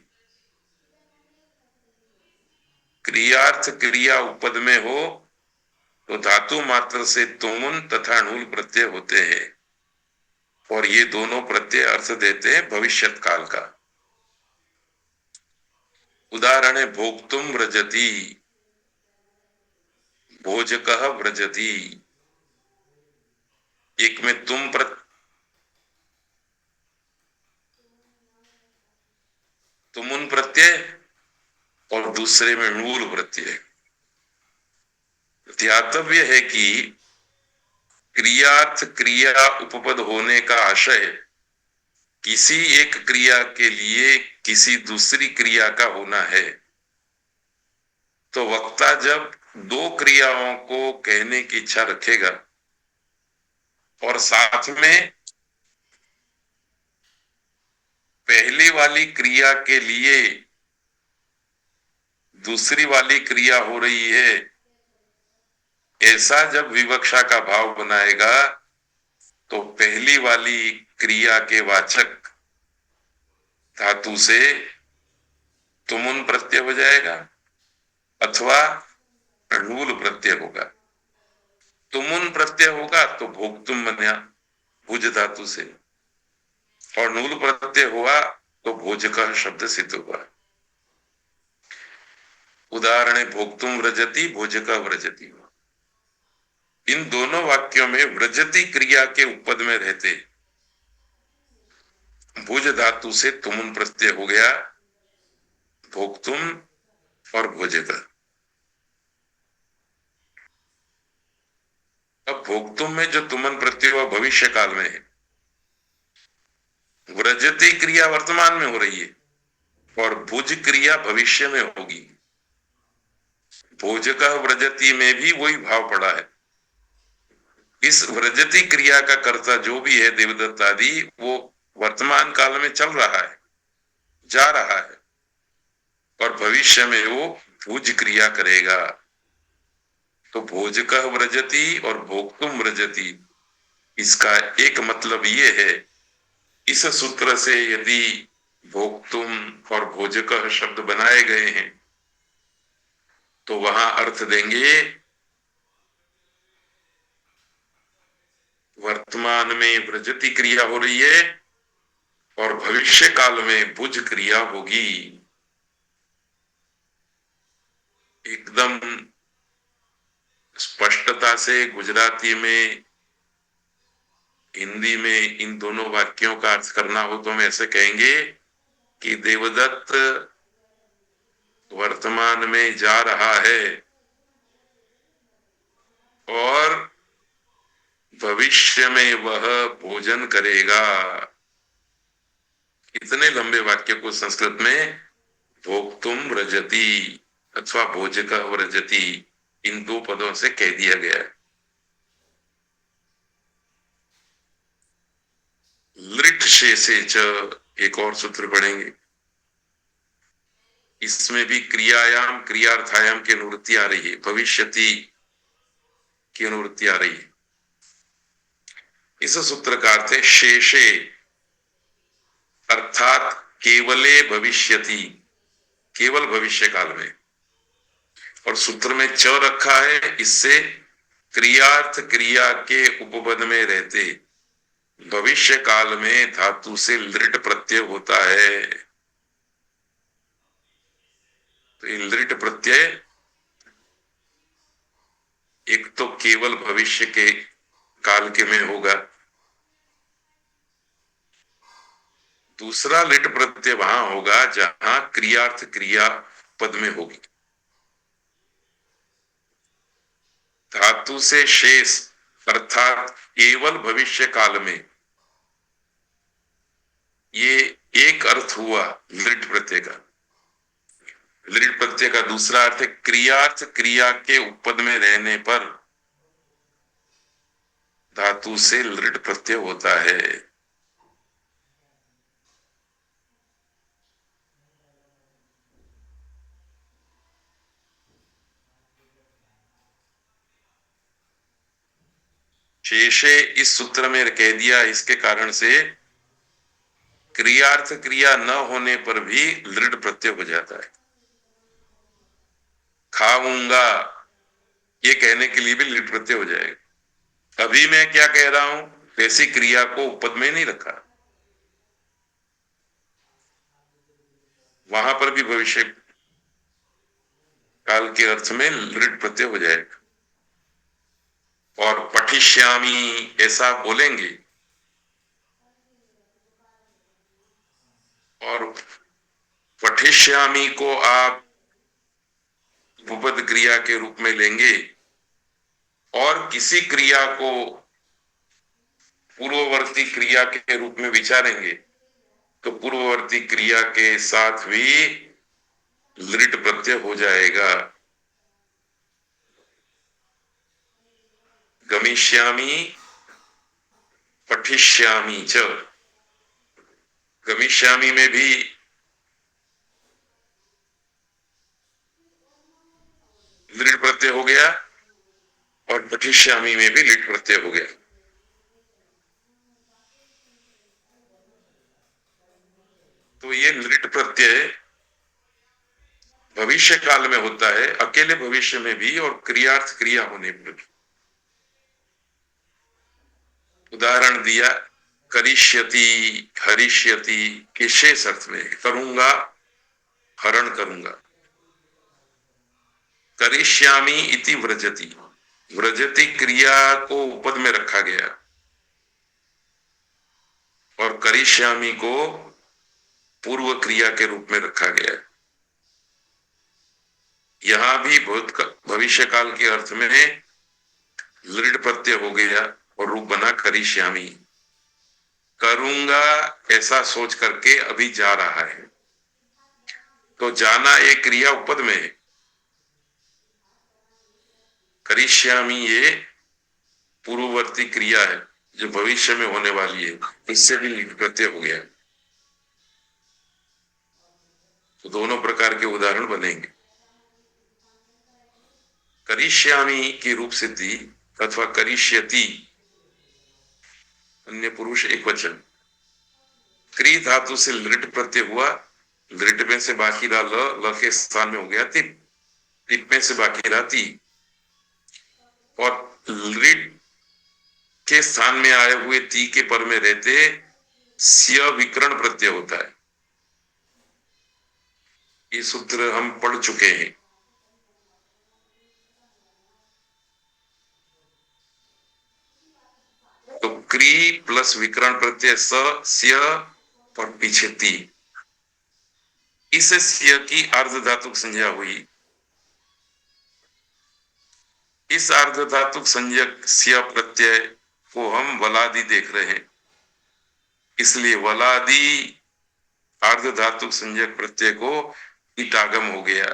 क्रियार्थ क्रिया उपपद में हो तो धातु मात्र से तुमुन तथा नूल प्रत्यय होते हैं। और ये दोनों प्रत्यय अर्थ देते हैं भविष्यत काल का। उदाहरण है भोक्तुम व्रजति, भोजकः व्रजति। एक में तुमुन प्रत्यय और दूसरे में णूल प्रत्यय। ध्यातव्य है कि क्रियार्थ क्रिया उपपद होने का आशय किसी एक क्रिया के लिए किसी दूसरी क्रिया का होना है। तो वक्ता जब दो क्रियाओं को कहने की इच्छा रखेगा और साथ में पहली वाली क्रिया के लिए दूसरी वाली क्रिया हो रही है, ऐसा जब विवक्षा का भाव बनाएगा तो पहली वाली क्रिया के वाचक धातु से तुमुन प्रत्यय हो जाएगा अथवा णूल प्रत्यय होगा। तुमुन प्रत्यय होगा तो भोक्तुम बना भुज धातु से, और णूल प्रत्यय हुआ तो भोजक शब्द सिद्ध हुआ। उदाहरण भोक्तुम व्रजति, भोजक व्रजति। इन दोनों वाक्यों में व्रजति क्रिया के उपपद में रहते भुज धातु से तुमुन प्रत्यय हो गया, भोक्तुम और भोजक। अब भोक्तुम में जो तुमन प्रत्यय हुआ भविष्य काल में है, व्रजति क्रिया वर्तमान में हो रही है और भुज क्रिया भविष्य में होगी। भोजक व्रजति में भी वही भाव पड़ा है। इस व्रजति क्रिया का कर्ता जो भी है देवदत्त आदि, वो वर्तमान काल में चल रहा है, जा रहा है, और भविष्य में वो भुज क्रिया करेगा। तो भोजक व्रजति और भोक्तुम व्रजति, इसका एक मतलब ये है, इस सूत्र से यदि भोक्तुम और भोजक शब्द बनाए गए हैं तो वहां अर्थ देंगे वर्तमान में व्रजति क्रिया हो रही है और भविष्य काल में भुज क्रिया होगी। एकदम स्पष्टता से गुजराती में, हिंदी में इन दोनों वाक्यों का अर्थ करना हो तो हम ऐसे कहेंगे कि देवदत्त वर्तमान में जा रहा है और भविष्य में वह भोजन करेगा। इतने लंबे वाक्य को संस्कृत में भोक्तुम व्रजति अथवा भोजक व्रजति, इन दो पदों से कह दिया गया है। लृट शेषे च एक और सूत्र पढ़ेंगे। इसमें भी क्रियायाम क्रियार्थायाम की अनुवृत्ति आ रही है, भविष्यति की अनुवृत्ति आ रही है। इस सूत्र का अर्थ है शेषे, अर्थात केवले भविष्यति, केवल भविष्य काल में। और सूत्र में च रखा है, इससे क्रियार्थ क्रिया के उपपद में रहते भविष्य काल में धातु से लृट प्रत्यय होता है। तो ये लृट प्रत्यय एक तो केवल भविष्य के काल के में होगा, दूसरा लिट प्रत्यय वहां होगा जहां क्रियार्थ क्रिया पद में होगी। धातु से शेष अर्थात केवल भविष्य काल में, ये एक अर्थ हुआ लृट प्रत्यय का। लृट प्रत्यय का दूसरा अर्थ है क्रियार्थ क्रिया के उपपद में रहने पर धातु से लृट प्रत्यय होता है। शेषे इस सूत्र में कह दिया, इसके कारण से क्रियार्थ क्रिया न होने पर भी लृट प्रत्यय हो जाता है। खाऊंगा ये कहने के लिए भी लृट प्रत्यय हो जाएगा। अभी मैं क्या कह रहा हूं, ऐसी क्रिया को उपपद में नहीं रखा, वहां पर भी भविष्य काल के अर्थ में लृट प्रत्यय हो जाएगा। और पठिष्यामि ऐसा बोलेंगे, और पठिष्यामि को आप उपपद क्रिया के रूप में लेंगे और किसी क्रिया को पूर्ववर्ती क्रिया के रूप में विचारेंगे तो पूर्ववर्ती क्रिया के साथ भी लृट प्रत्यय हो जाएगा। गमिष्यामि पठिष्यामि च, गमिष्यामि में भी लृट प्रत्यय हो गया और पठिष्यामि में भी लिट प्रत्यय हो गया। तो ये लृट प्रत्यय भविष्य काल में होता है, अकेले भविष्य में भी और क्रियार्थ क्रिया होने पर भी। उदाहरण दिया करिष्यति, हरिष्यति के शेष अर्थ में, करूंगा, हरण करूंगा। करिष्यामि इति व्रजति, व्रजति क्रिया को उपद में रखा गया और करिष्यामि को पूर्व क्रिया के रूप में रखा गया। यहां भी भविष्य काल के अर्थ में लृट प्रत्यय हो गया और रूप बना करिष्यामि। करूंगा ऐसा सोच करके अभी जा रहा है, तो जाना एक क्रिया उपद में है, करिष्यामि ये पूर्ववर्ती क्रिया है जो भविष्य में होने वाली है, इससे भी लिट प्रत्यय हो गया। तो दोनों प्रकार के उदाहरण बनेंगे। करिष्यामि की रूप सिद्धि अथवा करिष्यति अन्य पुरुष एक वचन, क्री धातु से लृट प्रत्यय हुआ, लृट में से बाकी रहा ल के स्थान में हो गया तिप, तिप में से बाकी रहा ती, और लृट के स्थान में आए हुए ती के पर में रहते स्य विकरण प्रत्यय होता है। ये सूत्र हम पढ़ चुके हैं। तो क्री प्लस विकरण प्रत्यय स स्य और पीछे ती, इस स्य की अर्ध धातुक संज्ञा हुई। इस अर्ध धातुक संज्ञक स्य प्रत्यय को हम वलादि देख रहे हैं, इसलिए वलादि अर्ध धातुक संज्ञक प्रत्यय को ईटागम हो गया।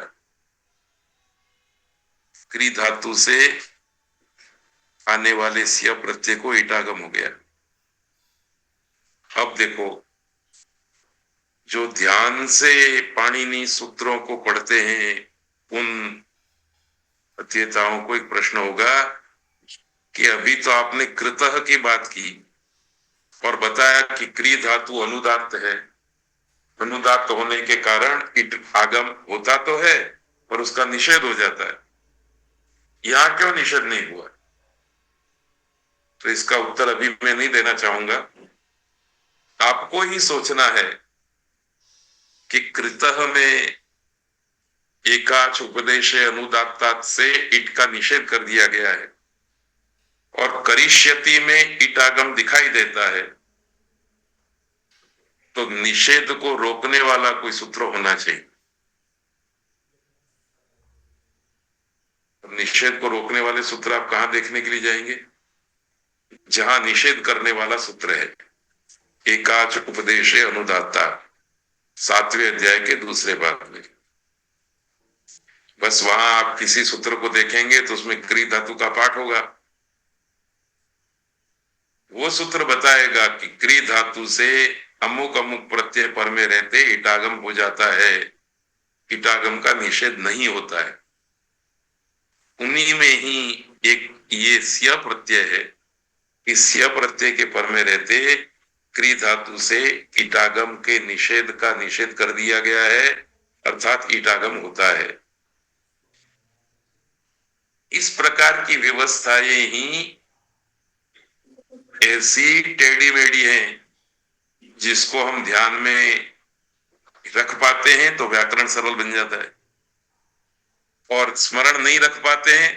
क्री धातु से आने वाले स्य प्रत्यय को ईटागम हो गया। अब देखो, जो ध्यान से पाणिनि सूत्रों को पढ़ते हैं उन अध्येताओं को एक प्रश्न होगा कि अभी तो आपने कृतः की बात की और बताया कि क्री धातु अनुदात्त है, अनुदात्त होने के कारण इट आगम होता तो है पर उसका निषेध हो जाता है, यहां क्यों निषेध नहीं हुआ? तो इसका उत्तर अभी मैं नहीं देना चाहूंगा, आपको ही सोचना है कि कृतः में एकाच उपदेश अनुदात्तात से इट का निषेध कर दिया गया है और करिष्यति में इट आगम दिखाई देता है, तो निषेध को रोकने वाला कोई सूत्र होना चाहिए। निषेध को रोकने वाले सूत्र आप कहां देखने के लिए जाएंगे? जहां निषेध करने वाला सूत्र है, एकाच उपदेश अनुदाता, 7वें अध्याय के दूसरे भाग में। बस वहां आप किसी सूत्र को देखेंगे तो उसमें क्री धातु का पाठ होगा, वो सूत्र बताएगा कि क्री धातु से अमुक अमुक प्रत्यय पर में रहते इटागम हो जाता है, इटागम का निषेध नहीं होता है। उन्हीं में ही एक ये स्य प्रत्यय है, इस स्य प्रत्यय के पर में रहते क्री धातु से इटागम के निषेध का निषेध कर दिया गया है, अर्थात इटागम होता है। इस प्रकार की व्यवस्थाएं ही ऐसी टेढ़ी मेढ़ी हैं जिसको हम ध्यान में रख पाते हैं तो व्याकरण सरल बन जाता है, और स्मरण नहीं रख पाते हैं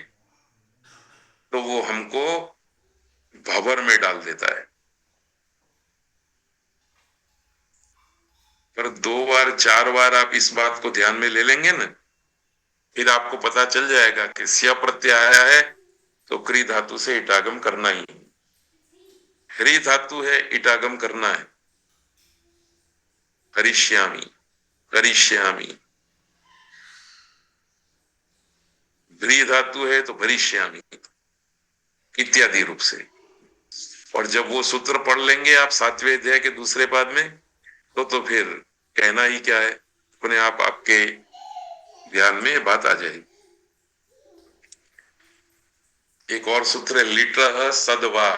तो वो हमको भंवर में डाल देता है। पर 2 बार 4 बार आप इस बात को ध्यान में ले लेंगे ना, फिर आपको पता चल जाएगा कि स्या प्रत्यय आया है तो क्री धातु से इटागम करना ही, ह्री धातु है इटागम करना है। करिष्यामि, करिष्यामि, भ्री धातु है तो भरिष्यामि इत्यादि रूप से। और जब वो सूत्र पढ़ लेंगे आप 7वें अध्याय के दूसरे पाद में, तो फिर कहना ही क्या है, अपने आप आपके ध्यान में बात आ जाएगी। एक और सूत्र है लिट सदवा,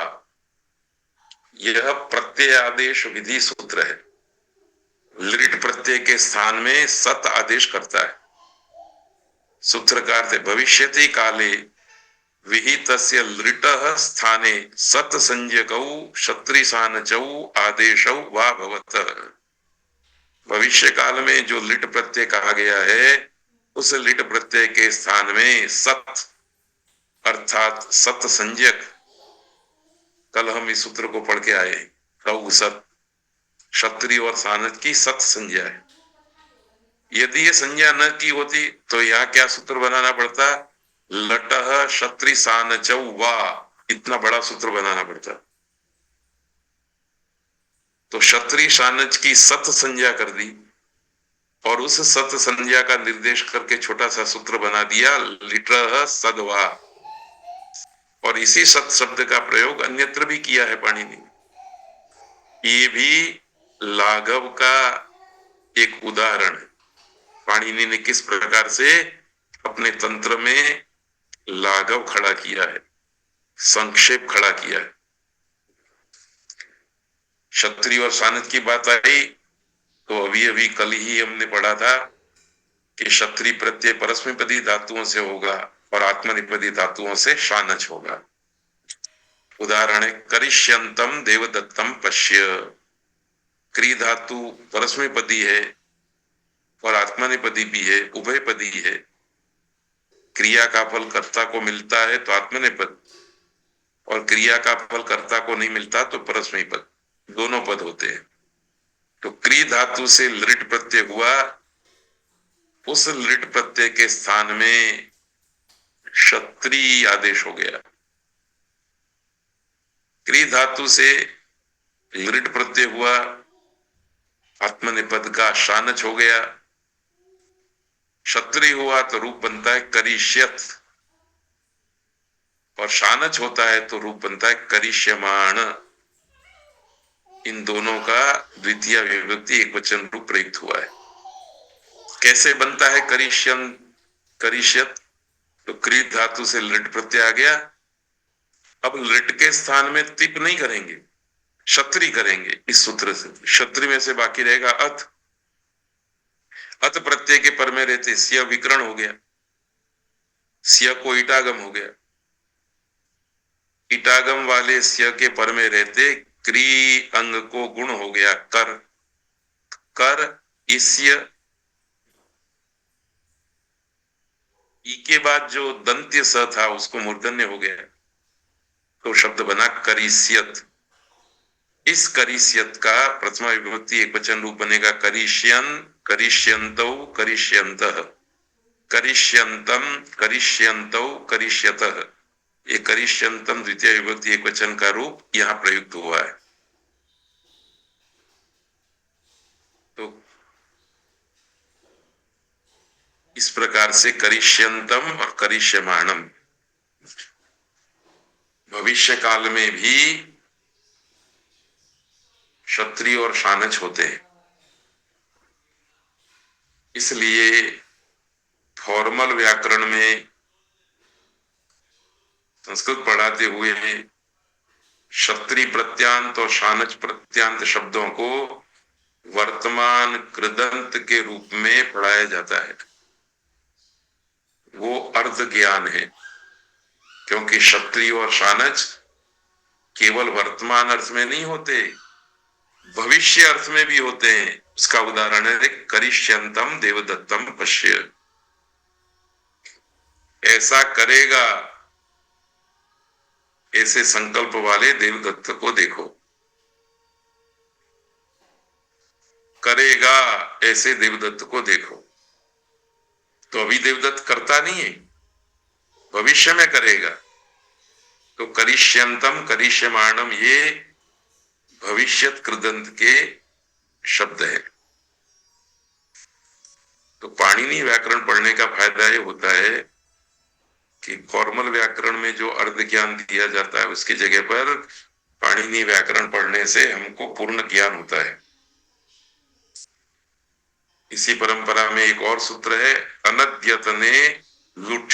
यह प्रत्यय आदेश विधि सूत्र है। लिट प्रत्यय के स्थान में सत आदेश करता है। सूत्रकार थे भविष्यति काले विहितस्य लिटः स्थाने सत संज्ञकौ क्षत्रिसानचौ आदेशौ वा भवतः। भविष्य काल में जो लिट प्रत्यय कहा गया है उस लिट प्रत्यय के स्थान में सत अर्थात सत संज्ञक, कल हम इस सूत्र को पढ़ के आए, कौ सत क्षत्रिय और सानच की सत संज्ञा है। यदि ये संज्ञा न की होती तो यहाँ क्या सूत्र बनाना पड़ता, लटह क्षत्रि सानचौ वा, इतना बड़ा सूत्र बनाना पड़ता। तो क्षत्रि सानच की सत संज्ञा कर दी और उस सत संज्ञा का निर्देश करके छोटा सा सूत्र बना दिया लिटह सदवा। और इसी सत शब्द का प्रयोग अन्यत्र भी किया है पाणिनि ने। ये भी लाघव का एक उदाहरण है। पाणिनि ने किस प्रकार से अपने तंत्र में लाघव खड़ा किया है, संक्षेप खड़ा किया है। क्षत्रिय और सानच की बात आई तो अभी अभी कल ही हमने पढ़ा था कि क्षत्रिय प्रत्यय परस्मैपदी धातुओं से होगा और आत्मनिपदी धातुओं से शानच होगा। उदाहरण है करिष्यंतम देवदत्तम पश्य, क्री धातु परस्मैपदी है और आत्मनिपदी भी है, उभयपदी है। क्रिया का फल कर्ता को मिलता है तो आत्मनेपद, और क्रिया का फल कर्ता को नहीं मिलता तो परस्मैपद, दोनों पद होते हैं। तो क्री धातु से लिट प्रत्यय हुआ, उस लिट प्रत्यय के स्थान में क्षत्रिय आदेश हो गया। क्री धातु से लिट प्रत्यय हुआ, आत्मनिपद का शानच हो गया। क्षत्रिय हुआ तो रूप बनता है करिष्यत, और शानच होता है तो रूप बनता है करिष्यमाण। इन दोनों का द्वितीय विभक्ति एक वचन रूप प्रयुक्त हुआ है। कैसे बनता है करिष्यन करिष्यत, तो क्री धातु से लिट प्रत्यय आ गया। अब लिट के स्थान में तिप नहीं करेंगे, क्षत्रि करेंगे। इस सूत्र से क्षत्रि में से बाकी रहेगा अथ, अथ प्रत्यय के पर में रहते सिया विकरण हो गया, सिया को इटागम हो गया। इटागम वाले सिया के पर में रहते क्री अंग को गुण हो गया कर, कर इस्य, ई के बाद जो दंत्य स था उसको मूर्धन्य हो गया तो शब्द बना करिष्यत। इस करिष्यत का प्रथमा विभक्ति एक वचन रूप बनेगा करिष्यन, करिष्यन्तौ, करिष्यन्तः, करिष्यन्तम, करिष्यन्तौ, करिष्यतः। ये करिष्यन्तम द्वितीय विभक्ति एक वचन का रूप यहां प्रयुक्त हुआ है। तो इस प्रकार से करिष्यन्तम और करिष्यमाणम भविष्य काल में भी क्षत्रिय और शानच होते हैं। इसलिए फॉर्मल व्याकरण में संस्कृत पढ़ाते हुए क्षत्रिय प्रत्यांत और शानच प्रत्यांत शब्दों को वर्तमान कृदंत के रूप में पढ़ाया जाता है। वो अर्ध ज्ञान है, क्योंकि क्षत्रिय और शानच केवल वर्तमान अर्थ में नहीं होते, भविष्य अर्थ में भी होते हैं। उसका उदाहरण है करिष्यंतम देवदत्तम पश्य, ऐसा करेगा, ऐसे संकल्प वाले देवदत्त को देखो। करेगा ऐसे देवदत्त को देखो। तो अभी देवदत्त करता नहीं है, भविष्य में करेगा। तो करिष्यंतम करिष्यमाणम ये भविष्यत कृदंत के शब्द है। तो पाणिनि व्याकरण पढ़ने का फायदा ये होता है कि फॉर्मल व्याकरण में जो अर्ध ज्ञान दिया जाता है उसकी जगह पर पाणिनि व्याकरण पढ़ने से हमको पूर्ण ज्ञान होता है। इसी परंपरा में एक और सूत्र है, अनद्यतने लुठ,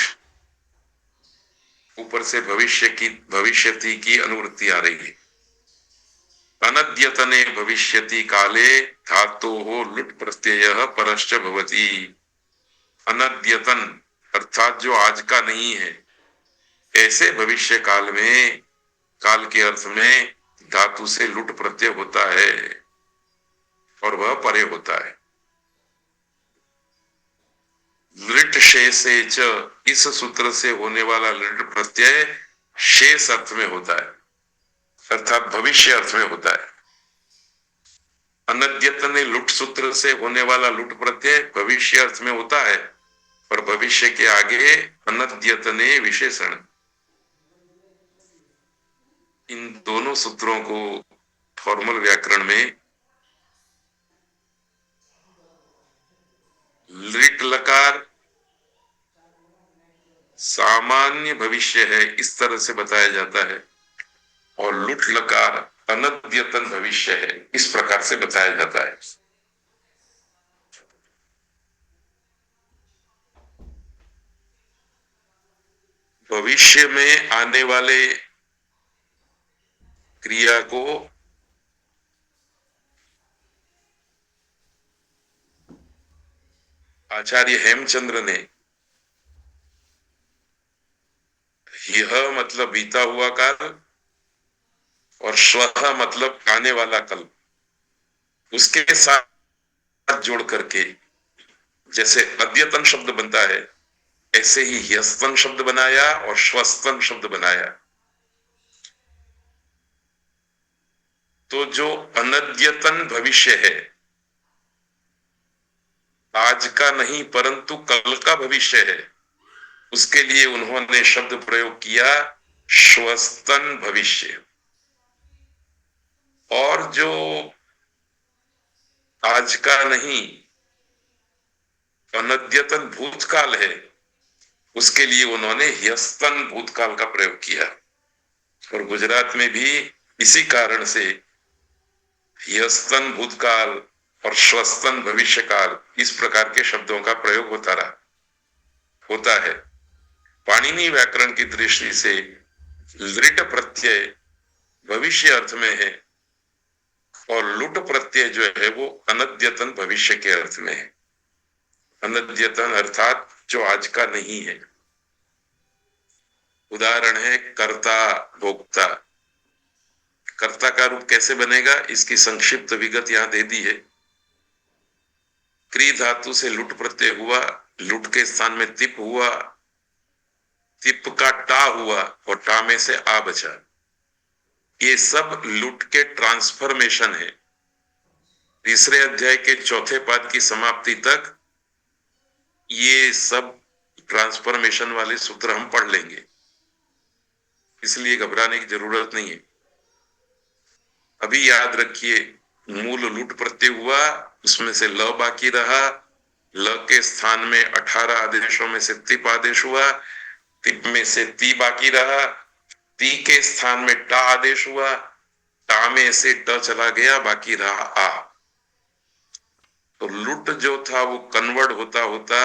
ऊपर से भविष्यति की अनुवृत्ति आ रही है। अनद्यतने भविष्यति काले धातोः लुट प्रत्यय परश्च भवति। अनद्यतन अर्थात जो आज का नहीं है, ऐसे भविष्य काल में, काल के अर्थ में धातु से लुट प्रत्यय होता है और वह परे होता है। लृट शेषे च, इस सूत्र से होने वाला लृट प्रत्यय शेष अर्थ में होता है, अर्थात भविष्य अर्थ में होता है। अनद्यतने लुट सूत्र से होने वाला लुट प्रत्यय भविष्य अर्थ में होता है, और भविष्य के आगे अनद्यतने विशेषण। इन दोनों सूत्रों को फॉर्मल व्याकरण में लिट लकार सामान्य भविष्य है इस तरह से बताया जाता है, और लुट लकार अनद्यतन भविष्य है इस प्रकार से बताया जाता है। भविष्य में आने वाले क्रिया को आचार्य हेमचंद्र ने यह मतलब बीता हुआ काल और स्वः मतलब आने वाला कल, उसके साथ जोड़ करके जैसे अद्यतन शब्द बनता है ऐसे ही ह्यस्तन शब्द बनाया और श्वस्तन शब्द बनाया। तो जो अनद्यतन भविष्य है, आज का नहीं परंतु कल का भविष्य है, उसके लिए उन्होंने शब्द प्रयोग किया श्वस्तन भविष्य। और जो आज का नहीं अनद्यतन भूतकाल है, उसके लिए उन्होंने ह्यस्तन भूतकाल का प्रयोग किया। और गुजरात में भी इसी कारण से ह्यस्तन भूतकाल और श्वस्तन भविष्यकाल इस प्रकार के शब्दों का प्रयोग होता है। पाणिनि व्याकरण की दृष्टि से लृट प्रत्यय भविष्य अर्थ में है और लुट प्रत्यय जो है वो अनद्यतन भविष्य के अर्थ में है। अनद्यतन अर्थात जो आज का नहीं है। उदाहरण है कर्ता भोक्ता। कर्ता का रूप कैसे बनेगा इसकी संक्षिप्त विगत यहां दे दी है। क्री धातु से लुट प्रत्यय हुआ, लुट के स्थान में तिप हुआ, तिप का टा हुआ और टा में से आ बचा। ये सब लुट के ट्रांसफॉर्मेशन है। तीसरे अध्याय के चौथे पाद की समाप्ति तक ये सब ट्रांसफॉर्मेशन वाले सूत्र हम पढ़ लेंगे, इसलिए घबराने की जरूरत नहीं है। अभी याद रखिए, मूल लुट प्रत्यय हुआ, उसमें से ल बाकी रहा, ल के स्थान में 18 आदेशों में से तिप आदेश हुआ, तिप में से ती बाकी रहा, ती के स्थान में टा आदेश हुआ, टा में से ट चला गया, बाकी रहा आ। तो लुट जो था वो कन्वर्ट होता होता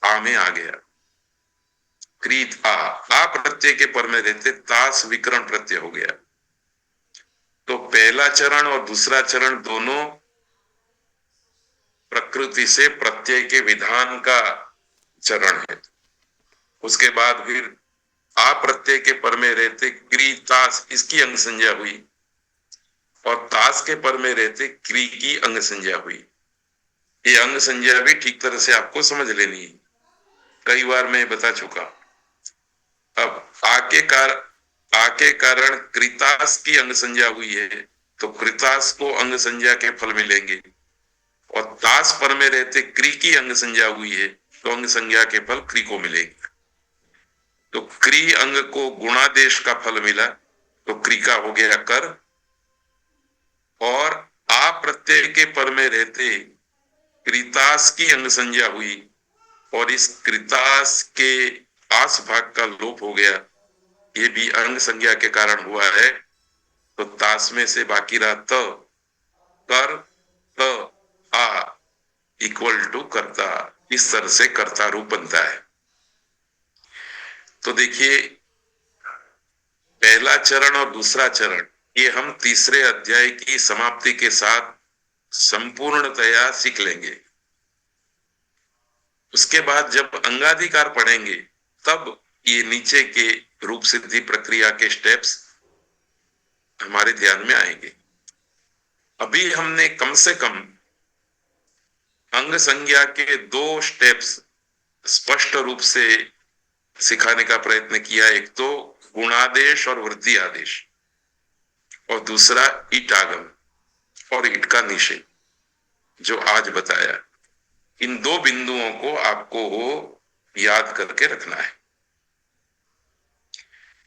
आ में आ गया। क्रीत आ प्रत्यय के पर में रहते तास विकरण प्रत्यय हो गया। तो पहला चरण और दूसरा चरण दोनों प्रकृति से प्रत्यय के विधान का चरण है। उसके बाद फिर आ प्रत्यय के पर में रहते क्री तास, इसकी अंग संज्ञा हुई, और तास के पर में रहते क्री की अंग संज्ञा हुई। ये अंग संज्ञा भी ठीक तरह से आपको समझ लेनी है, कई बार मैं बता चुका। अब आके कारण कृतास की अंग संज्ञा हुई है, तो कृतास को अंग संज्ञा के फल मिलेंगे, और तास पर में रहते क्री की अंग संज्ञा हुई है, तो अंग संज्ञा के फल क्री को मिलेंगे। तो क्री अंग को गुणादेश का फल मिला, तो क्री का हो गया कर, और आ प्रत्यय के पर में रहते कृतास की अंग संज्ञा हुई, और इस कृतास के आस भाग का लोप हो गया, ये भी अंग संज्ञा के कारण हुआ है। तो तास में से बाकी रहा त, कर त आ इक्वल टू कर्ता, इस तरह से कर्ता रूप बनता है। तो देखिए, पहला चरण और दूसरा चरण ये हम तीसरे अध्याय की समाप्ति के साथ संपूर्णतया सीख लेंगे। उसके बाद जब अंगाधिकार पढ़ेंगे, तब ये नीचे के रूप सिद्धि प्रक्रिया के स्टेप्स हमारे ध्यान में आएंगे। अभी हमने कम से कम अंग संज्ञा के 2 स्टेप्स स्पष्ट रूप से सिखाने का प्रयत्न किया। एक तो गुणादेश और वृद्धि आदेश, और दूसरा ईट आगम और ईट का निषेध, जो आज बताया। इन 2 बिंदुओं को आपको याद करके रखना है।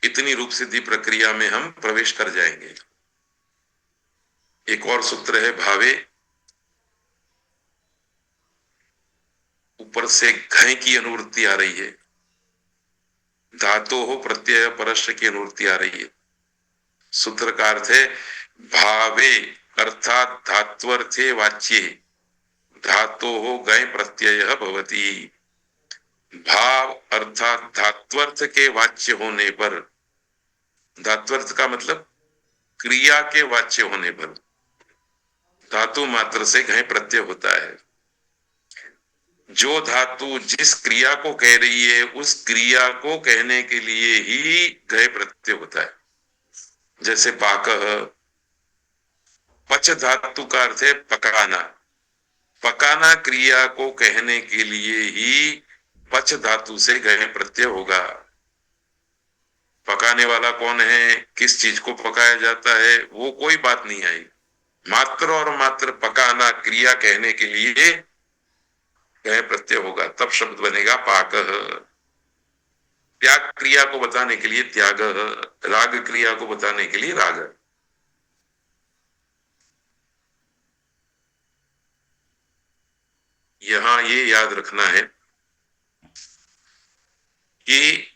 इतनी रूप सिद्धि प्रक्रिया में हम प्रवेश कर जाएंगे। एक और सूत्र है भावे, ऊपर से घय की अनुवृत्ति आ रही है, धातु हो प्रत्यय परस्य की अनुवृत्ति आ रही है। सूत्र का अर्थ है भावे अर्थात धात्वर्थे वाच्ये धातो हो गय प्रत्यय भवति। भाव अर्थात धात्वर्थ के वाच्य होने पर, धात्वर्थ का मतलब क्रिया के वाच्य होने पर धातु मात्र से घय प्रत्यय होता है। जो धातु जिस क्रिया को कह रही है, उस क्रिया को कहने के लिए ही घय प्रत्यय होता है। जैसे पाकः, पच धातु का अर्थ है पकाना, पकाना क्रिया को कहने के लिए ही पच धातु से घय प्रत्यय होगा। पकाने वाला कौन है, किस चीज को पकाया जाता है, वो कोई बात नहीं आई, मात्र और मात्र पकाना क्रिया कहने के लिए घय प्रत्यय होगा, तब शब्द बनेगा पाकः। त्याग क्रिया को बताने के लिए त्याग, राग क्रिया को बताने के लिए राग। यहां ये याद रखना है कि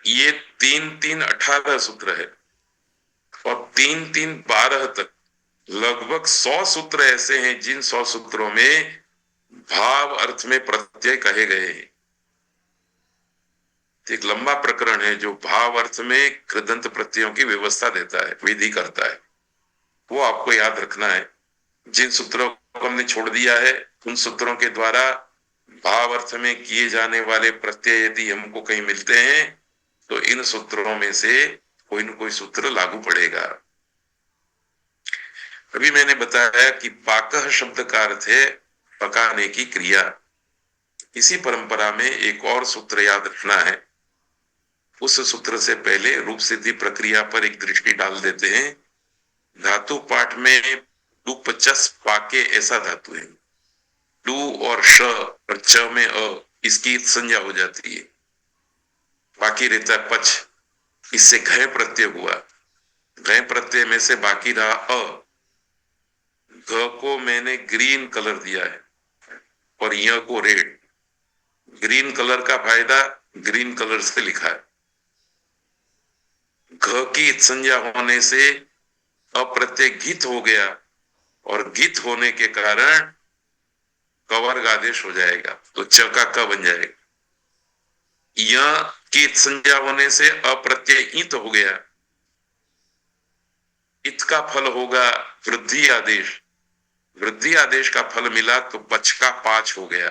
ये 3-3 18 सूत्र है, और 3-3 12 तक लगभग 100 सूत्र ऐसे हैं जिन 100 सूत्रों में भाव अर्थ में प्रत्यय कहे गए हैं। एक लंबा प्रकरण है जो भाव अर्थ में कृदंत प्रत्ययों की व्यवस्था देता है, विधि करता है, वो आपको याद रखना है। जिन सूत्रों को हमने छोड़ दिया है, उन सूत्रों के द्वारा भाव अर्थ में किए जाने वाले प्रत्यय यदि हमको कहीं मिलते हैं, तो इन सूत्रों में से कोई न कोई सूत्र लागू पड़ेगा। अभी मैंने बताया कि पाकः शब्द का अर्थ है पकाने की क्रिया। इसी परंपरा में एक और सूत्र याद रखना है। उस सूत्र से पहले रूप सिद्धि प्रक्रिया पर एक दृष्टि डाल देते हैं। धातु पाठ में टू 50 पाके ऐसा धातु है, टू और श और च में अ, इसकी संज्ञा हो जाती है, बाकी रहता है पच, इससे घय प्रत्यय हुआ। घय प्रत्यय में से बाकी रहा अ, घ को मैंने ग्रीन कलर दिया है और य को रेड। ग्रीन कलर का फायदा ग्रीन कलर से लिखा है। घ की संज्ञा होने से अप्रत्यय घित हो गया, और घित होने के कारण कवर्ग आदेश हो जाएगा, तो च का क बन जाएगा। य की संज्ञा होने से अप्रत्यय ईत हो गया, इत का फल होगा वृद्धि आदेश। वृद्धि आदेश का फल मिला तो पच का पाच हो गया।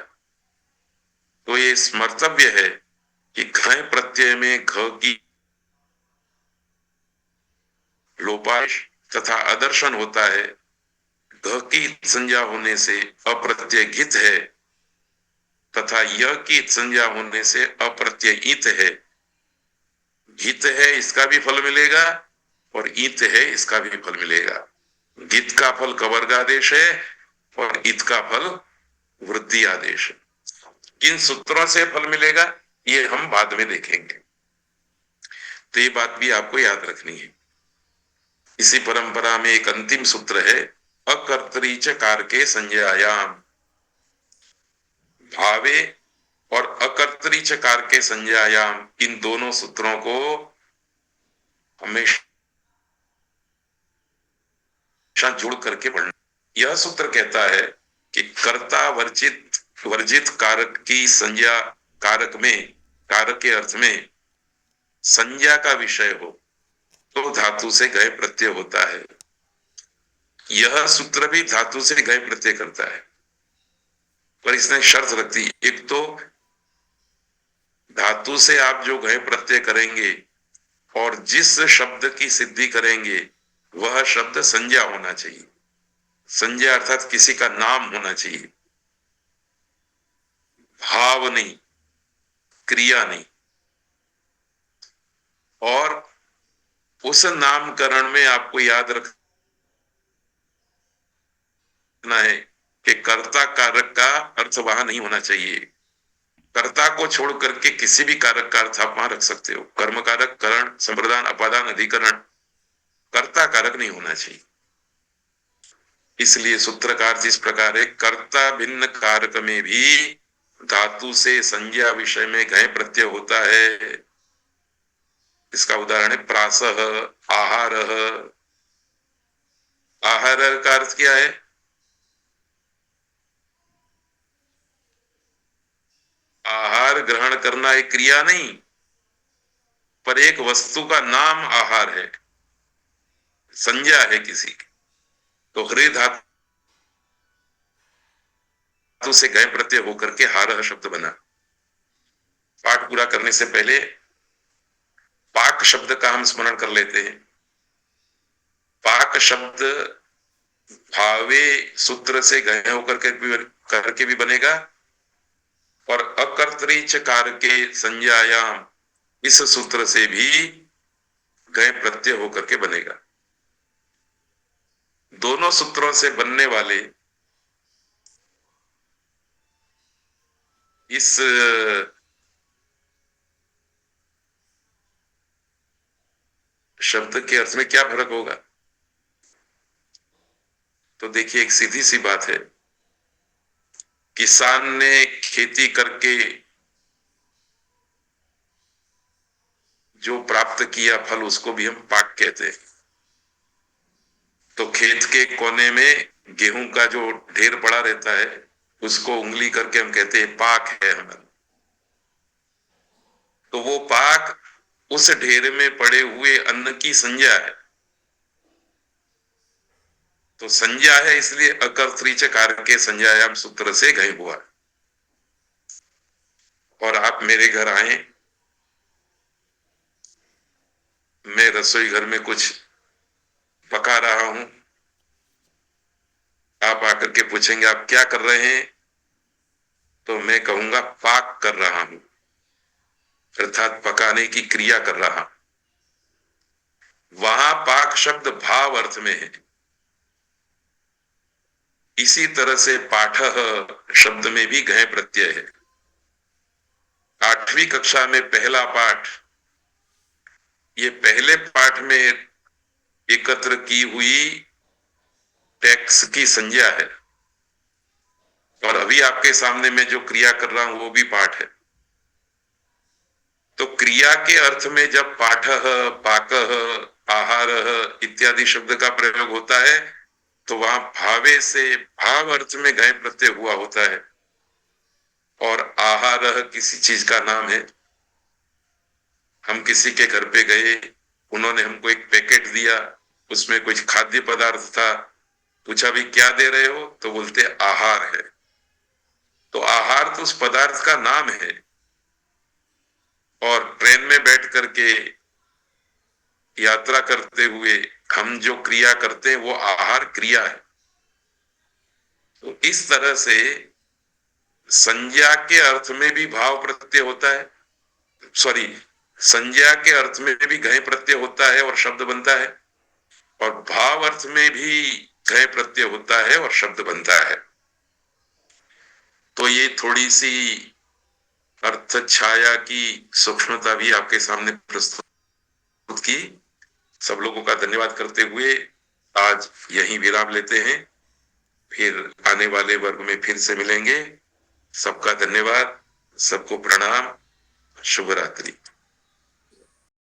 तो ये स्मर्तव्य है कि घय प्रत्यय में घ की लोपाश तथा अदर्शन होता है। घ की संज्ञा होने से अप्रत्यय घित है तथा य की संज्ञा होने से अप्रत्यय ईत है। घित है इसका भी फल मिलेगा और ईत है इसका भी फल मिलेगा। घित का फल कवर्ग आदेश है और ईत का फल वृद्धि आदेश है। किन सूत्रों से फल मिलेगा ये हम बाद में देखेंगे, तो ये बात भी आपको याद रखनी है। इसी परंपरा में एक अंतिम सूत्र है, अकर्तरी च कारके संज्ञायाम। भावे और अकर्तरी च कारके संज्ञायाम, इन दोनों सूत्रों को हमेशा जोड़ करके पढ़ना। यह सूत्र कहता है कि कर्ता वर्जित वर्जित कारक की संज्ञा, कारक में, कारक के अर्थ में संज्ञा का विषय हो तो धातु से गए प्रत्यय होता है। यह सूत्र भी धातु से गए प्रत्यय करता है, पर इसने शर्त रख दी, एक तो धातु से आप जो गए प्रत्यय करेंगे और जिस शब्द की सिद्धि करेंगे वह शब्द संज्ञा होना चाहिए। संज्ञा अर्थात किसी का नाम होना चाहिए, भाव नहीं, क्रिया नहीं। और उस नामकरण में आपको याद रखना है कि कर्ता कारक का अर्थ वहां नहीं होना चाहिए। कर्ता को छोड़ करके किसी भी कारक का अर्थ आप वहां रख सकते हो। कर्म कारक, करण, संप्रदान, अपादान, अधिकरण, कर्ता कारक नहीं होना चाहिए। इसलिए सूत्रकार जिस प्रकार है, कर्ता भिन्न कारक में भी धातु से संज्ञा विषय में गए प्रत्यय होता है। इसका उदाहरण है प्रासः, आहार। आहार का अर्थ क्या है? आहार ग्रहण करना एक क्रिया नहीं, पर एक वस्तु का नाम आहार है, संज्ञा है किसी की। तो हृदय धातु से गए प्रत्यय होकर के हारह शब्द बना। पाठ पूरा करने से पहले पाक शब्द का हम स्मरण कर लेते हैं। पाक शब्द भावे सूत्र से गए होकर करके भी बनेगा और अकर्तरी च कारके संज्ञायाम, इस सूत्र से भी गए प्रत्यय होकर के बनेगा। दोनों सूत्रों से बनने वाले इस शब्द के अर्थ में क्या फर्क होगा? तो देखिए, एक सीधी सी बात है, किसान ने खेती करके जो प्राप्त किया फल उसको भी हम पाक कहते हैं। तो खेत के कोने में गेहूं का जो ढेर पड़ा रहता है उसको उंगली करके हम कहते हैं पाक है हमारा। तो वो पाक उस ढेर में पड़े हुए अन्न की संज्ञा है। तो संज्ञा है, इसलिए अकर्तरी च कारके संज्ञायाम सूत्र से गए हुआ। और आप मेरे घर आए, मैं रसोई घर में कुछ पका रहा हूं, आप आकर के पूछेंगे आप क्या कर रहे हैं, तो मैं कहूंगा पाक कर रहा हूं, अर्थात पकाने की क्रिया कर रहा हूं। वहां पाक शब्द भाव अर्थ में है। इसी तरह से पाठः शब्द में भी गए प्रत्यय है। 8वीं कक्षा में पहला पाठ, ये पहले पाठ में एकत्र की हुई टैक्स की संज्ञा है और अभी आपके सामने मैं जो क्रिया कर रहा हूं वो भी पाठ है। तो क्रिया के अर्थ में जब पाठः, पाकः, आहारः इत्यादि शब्द का प्रयोग होता है तो वहां भावे से भाव अर्थ में गए प्रत्यय हुआ होता है। और आहारः किसी चीज का नाम है। हम किसी के घर पे गए, उन्होंने हमको एक पैकेट दिया, उसमें कुछ खाद्य पदार्थ था, पूछा भी क्या दे रहे हो, तो बोलते आहार है। तो आहार तो उस पदार्थ का नाम है। और ट्रेन में बैठ करके यात्रा करते हुए हम जो क्रिया करते हैं वो आहार क्रिया है। तो इस तरह से संज्ञा के अर्थ में भी भाव प्रत्यय होता है, सॉरी, संज्ञा के अर्थ में भी घय प्रत्यय होता है और शब्द बनता है, और भाव अर्थ में भी घय प्रत्यय होता है और शब्द बनता है। तो ये थोड़ी सी अर्थ छाया की सूक्ष्मता भी आपके सामने प्रस्तुत की। सब लोगों का धन्यवाद करते हुए आज यहीं विराम लेते हैं, फिर आने वाले वर्ग में फिर से मिलेंगे। सबका धन्यवाद, सबको प्रणाम, शुभ रात्रि।